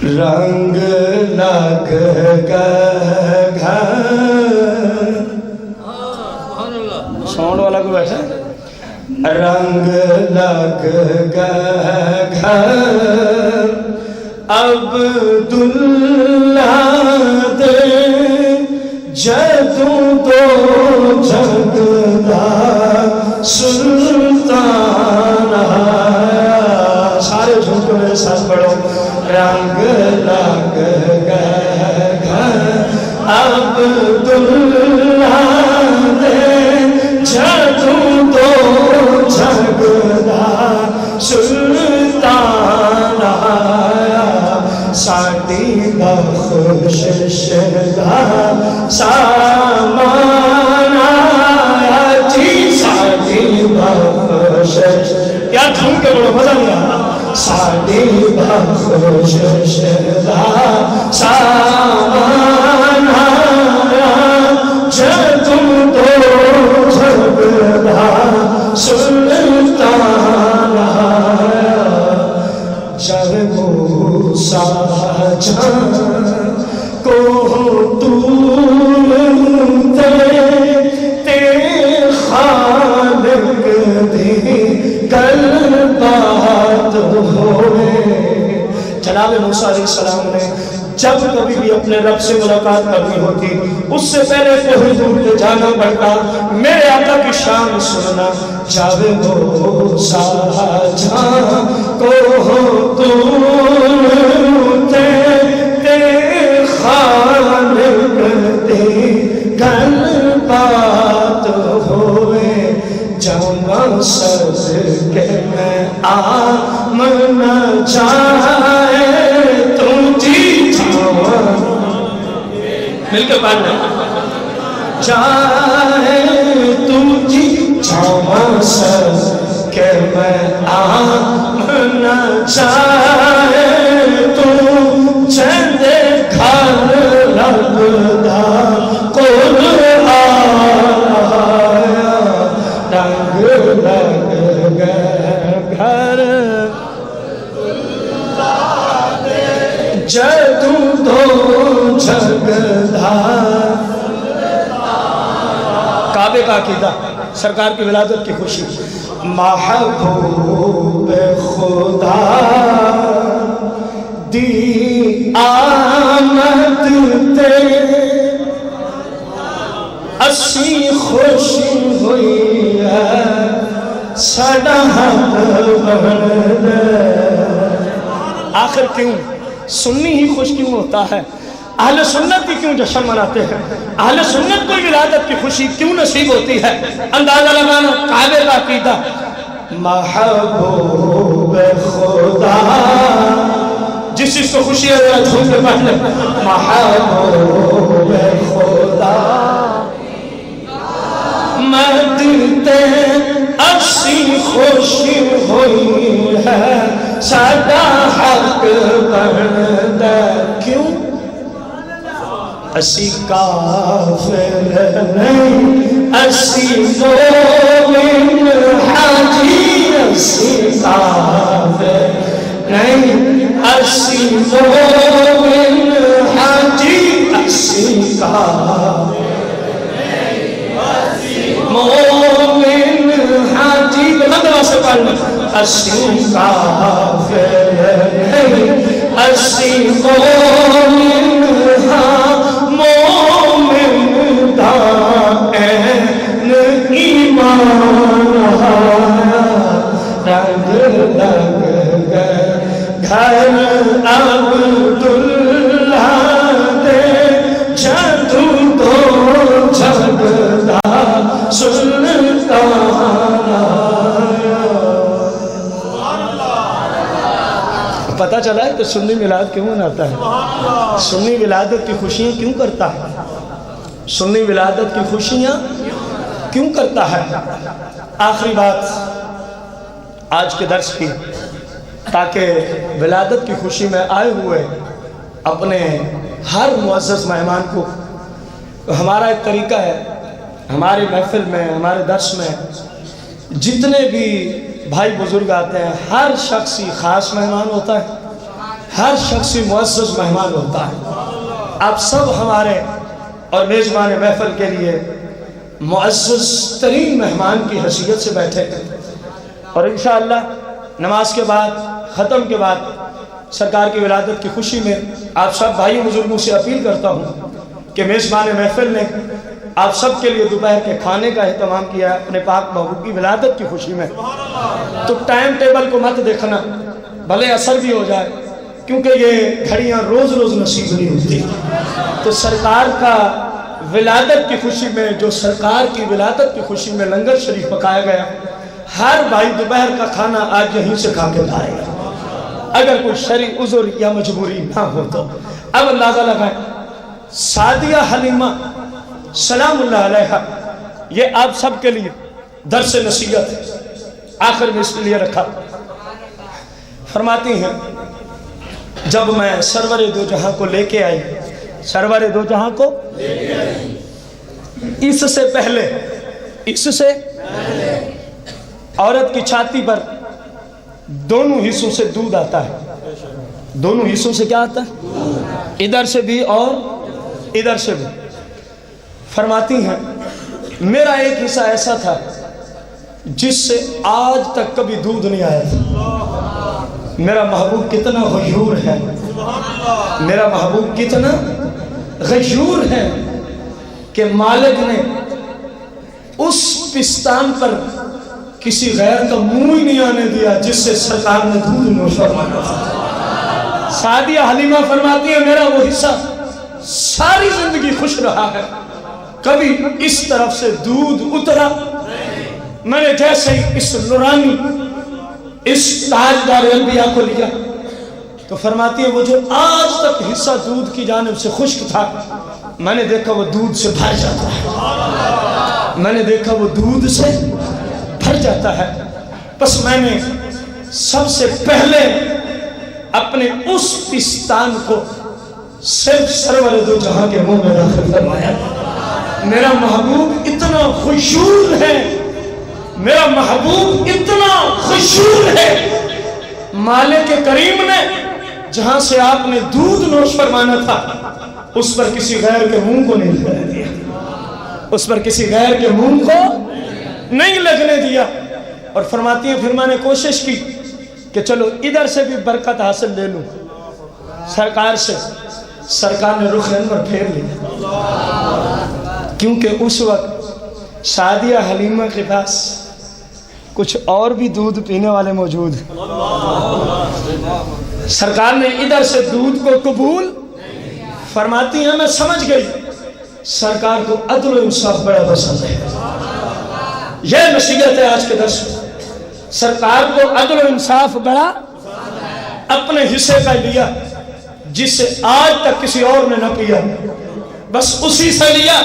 رنگ لگ گئے گھر، ساؤنڈ والا کو بیٹھا، رنگ لگ گئے گھر عبداللہ دے جدوں دو جگدا سلطان آیا، سارے جھوم کے میرے ساتھ پڑھو، رنگ لگ گئے گھر عبداللہ دے جدوں دو جگدا سلطان آیا، ساڈی بخشش دا سامان آیا جی، ساڈی بخشش، یار جھوم کے بڑو مزہ نہیں آیا، ساڈی بخشش دا سامان آیا جدوں دو جگدا سلطان آیا، جب موسیٰ جان کو طول تے خالق دی گل بات ہوئے، جناب موسیٰ علیہ السلام نے جب کبھی بھی اپنے رب سے ملاقات کرنی ہوتی اس سے پہلے کوئی دور پہ جانا پڑتا، میرے آقا کی شان سننا، جب موسیٰ جان کو طول تے خالق دی گل بات ہوئے، جہاں سر کے میں آمن چاہے تجھی جاؤں، مل کے پڑھنا، چاہے تجھی جاؤں سر کے میں آمن چاہے تجھے دیکھر لبدا قرآن آیا، رنگ لگ گئے گھر جدوں دو جگدا، کعبے کا عقیدہ، سرکار کی ولادت کی خوشی، محبوب خدا دی آمد تے اسی خوشی ہوئی ہے، ساڈا حق بن دے۔ آخر کیوں سنی ہی خوش کیوں ہوتا ہے؟ اہل سنت بھی کیوں جشن مناتے ہیں؟ اہل سنت کو ولادت کی خوشی کیوں نصیب ہوتی ہے؟ اندازہ لگانا، کعبے کا عقیدہ، محبوب خدا، جس چیز کو خوشی ہے جھوم کے پڑھ لیں، محبوب خدا مدتے اسی خوشی ہوئی ہے، ساڈا حق بندا، کیوں؟ اسی کافر نہیں، اسی مومن حاجی، اسی کافر نہیں، اسی مومن حاجی، اسی کافر مومن حاجی، بلند سے پڑھنا، اسی کافر نہیں، اسی مومن مومن دائن ایمان آیا، رنگ لگ گئے گھر عبداللہ دے جدوں دو جگدا سلطان آیا۔ پتہ چلا ہے کہ سنی میلاد کیوں مناتا ہے؟ سنی ولادت کی خوشیاں کیوں کرتا ہے؟ سنی ولادت کی خوشیاں کیوں کرتا ہے؟ آخری بات آج کے درس کی، تاکہ ولادت کی خوشی میں آئے ہوئے اپنے ہر معزز مہمان کو، ہمارا ایک طریقہ ہے ہماری محفل میں، ہمارے درس میں جتنے بھی بھائی بزرگ آتے ہیں، ہر شخصی خاص مہمان ہوتا ہے، ہر شخصی معزز مہمان ہوتا ہے۔ آپ سب ہمارے اور میزبان محفل کے لیے معزز ترین مہمان کی حیثیت سے بیٹھے ہیں، اور انشاءاللہ نماز کے بعد ختم کے بعد سرکار کی ولادت کی خوشی میں آپ سب بھائی بزرگوں سے اپیل کرتا ہوں کہ میزبان محفل نے آپ سب کے لیے دوپہر کے کھانے کا اہتمام کیا ہے اپنے پاک محبوب کی ولادت کی خوشی میں، تو ٹائم ٹیبل کو مت دیکھنا، بھلے اثر بھی ہو جائے، کیونکہ یہ گھڑیاں روز روز نصیب نہیں ہوتی۔ تو سرکار کا ولادت کی خوشی میں، جو سرکار کی ولادت کی خوشی میں لنگر شریف پکایا گیا، ہر بھائی دوپہر کا کھانا آج یہیں سے کھا کے جائے گا، اگر کوئی شرعی عذر یا مجبوری نہ ہو تو۔ اب اندازہ لگائیں، سعدیہ حلیمہ سلام اللہ علیہا، یہ آپ سب کے لیے درس نصیحت ہے، آخر میں اس لیے رکھا۔ فرماتی ہیں جب میں سرور دو جہاں کو لے کے آئی، سرور دو جہاں کو اس سے پہلے عورت کی چھاتی پر دونوں حصوں سے دودھ آتا ہے، دونوں حصوں سے کیا آتا ہے؟ ادھر سے بھی اور ادھر سے بھی۔ فرماتی ہیں میرا ایک حصہ ایسا تھا جس سے آج تک کبھی دودھ نہیں آیا تھا۔ میرا محبوب کتنا غیور ہے، میرا محبوب کتنا غیور ہے کہ مالک نے اس پستان پر کسی غیر کا منہ ہی نہیں آنے دیا جس سے سرکار نے دودھ نوش فرمایا تھا۔ سعدیہ حلیمہ فرماتی ہے میرا وہ حصہ ساری زندگی خوش رہا ہے، کبھی اس طرف سے دودھ اترا، میں نے جیسے ہی اس نورانی اس تاجدار انبیاء کو لیا تو فرماتی ہے وہ جو آج تک حصہ دودھ کی جانب سے خشک تھا، میں نے دیکھا وہ دودھ سے بھر جاتا ہے، میں نے دیکھا وہ دودھ سے بھر جاتا ہے۔ بس میں نے سب سے پہلے اپنے اس پستان کو صرف سرور دو جہاں کے منہ میں داخل فرمایا۔ میرا محبوب اتنا خوشور ہے، میرا محبوب اتنا خوشور ہے، مالک کریم نے جہاں سے آپ نے دودھ نوش فرمانا تھا اس پر کسی غیر کے منہ کو نہیں لگنے دیا، اس پر کسی غیر کے منہ کو نہیں لگنے دیا۔ اور فرماتی ہیں پھر میں نے کوشش کی کہ چلو ادھر سے بھی برکت حاصل لے لوں سرکار سے، سرکار نے رخ انور پھیر لیا، کیونکہ اس وقت سعدیہ حلیمہ کے پاس کچھ اور بھی دودھ پینے والے موجود ہیں۔ سرکار نے ادھر سے دودھ کو قبول، فرماتی ہیں میں سمجھ گئی سرکار کو عدل و انصاف بڑا پسند ہے۔ یہ نصیحت ہے آج کے درس میں، سرکار کو عدل و انصاف بڑا، اپنے حصے کا لیا جس سے آج تک کسی اور نے نہ پیا، بس اسی سے لیا،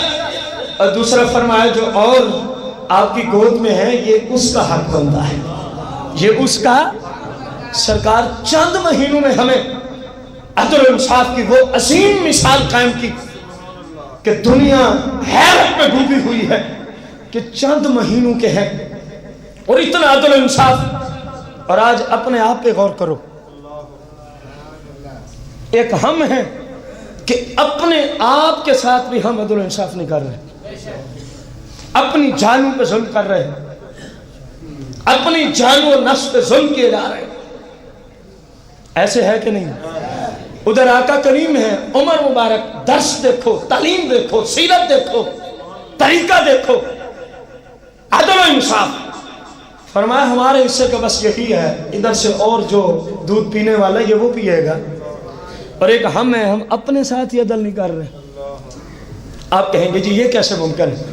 اور دوسرا فرمایا جو اور آپ کی گود میں ہے یہ اس کا حق بنتا ہے، یہ اس کا۔ سرکار چند مہینوں میں ہمیں عدل و انصاف کی وہ عظیم مثال قائم کی کہ دنیا حیرت میں ڈوبی ہوئی ہے کہ چند مہینوں کے ہیں اور اتنا عدل و انصاف۔ اور آج اپنے آپ پہ غور کرو، ایک ہم ہیں کہ اپنے آپ کے ساتھ بھی ہم عدل و انصاف نہیں کر رہے، اپنی جانوں پہ ظلم کر رہے ہیں، اپنی جانوں اور نفس پہ ظلم کیے جا رہے ہیں، ایسے ہے کہ نہیں؟ ادھر آقا کریم ہے، عمر مبارک، درس دیکھو، تعلیم دیکھو، سیرت دیکھو، طریقہ دیکھو، عدل و انصاف۔ فرمایا ہمارے حصے کا بس یہی ہے، ادھر سے اور جو دودھ پینے والا یہ وہ پیے گا، اور ایک ہم ہیں، ہم اپنے ساتھ ہی عدل نہیں کر رہے۔ آپ کہیں گے جی یہ کیسے ممکن ہے؟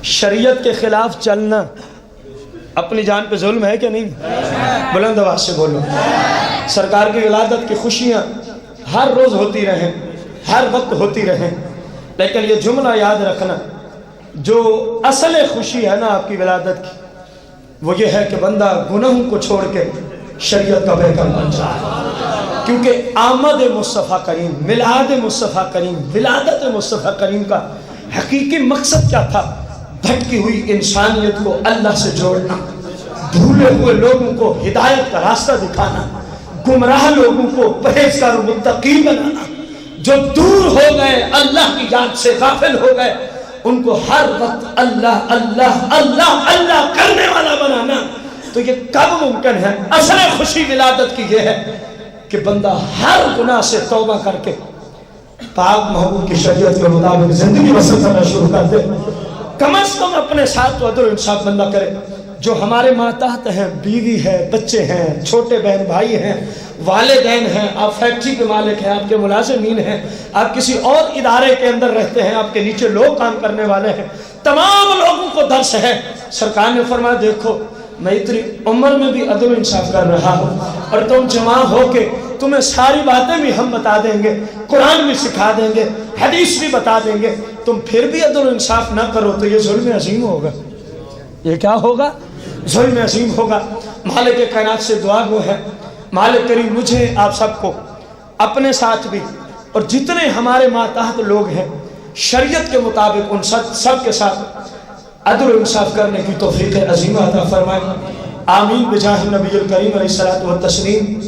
شریعت کے خلاف چلنا اپنی جان پہ ظلم ہے کہ نہیں؟ بلند آواز سے بولو۔ سرکار کی ولادت کی خوشیاں ہر روز ہوتی رہیں، ہر وقت ہوتی رہیں، لیکن یہ جملہ یاد رکھنا، جو اصل خوشی ہے نا آپ کی ولادت کی، وہ یہ ہے کہ بندہ گناہوں کو چھوڑ کے شریعت کا پیکر بن جائے، کیونکہ آمد مصطفیٰ کریم، میلاد مصطفیٰ کریم، ولادت مصطفیٰ کریم کا حقیقی مقصد کیا تھا؟ بھٹکی ہوئی انسانیت کو اللہ سے جوڑنا، بھولے ہوئے لوگوں کو ہدایت کا راستہ دکھانا، گمراہ لوگوں کو پرہیزگار و متقی بنانا، جو دور ہو گئے اللہ کی یاد سے غافل ہو گئے ان کو ہر وقت اللہ اللہ اللہ اللہ کرنے والا بنانا، تو یہ کب ممکن ہے؟ اصل خوشی ولادت کی یہ ہے کہ بندہ ہر گناہ سے توبہ کر کے پاک محبوب کی شریعت کے مطابق زندگی بسر کرنا شروع کر دے۔ کم از کم اپنے ساتھ تو عدل و انصاف بندہ کرے۔ جو ہمارے ماتحت ہیں، بیوی ہے، بچے ہیں، چھوٹے بہن بھائی ہیں، والدین ہیں، آپ فیکٹری کے مالک ہیں، آپ کے ملازمین ہیں، آپ کسی اور ادارے کے اندر رہتے ہیں، آپ کے نیچے لوگ کام کرنے والے ہیں، تمام لوگوں کو درس ہے۔ سرکار نے فرمایا دیکھو میں اتنی عمر میں بھی عدل و انصاف کر رہا ہوں، اور تم جمع ہو کے تمہیں ساری باتیں بھی ہم بتا دیں گے، قرآن بھی سکھا دیں گے، حدیث بھی بتا دیں گے، تم پھر بھی عدل و انصاف نہ کرو تو یہ ظلم عظیم ہوگا۔ یہ کیا ہوگا؟ ظلم عظیم ہوگا۔ مالک کائنات سے دعا گو ہے مالک کریم مجھے آپ سب کو اپنے ساتھ بھی اور جتنے ہمارے ماتحت لوگ ہیں شریعت کے مطابق ان سب کے ساتھ عدل و انصاف کرنے کی توفیق عظیمہ عطا فرمائے۔ آمین بجاہ نبی الکریم علیہ الصلوۃ والتسلیم۔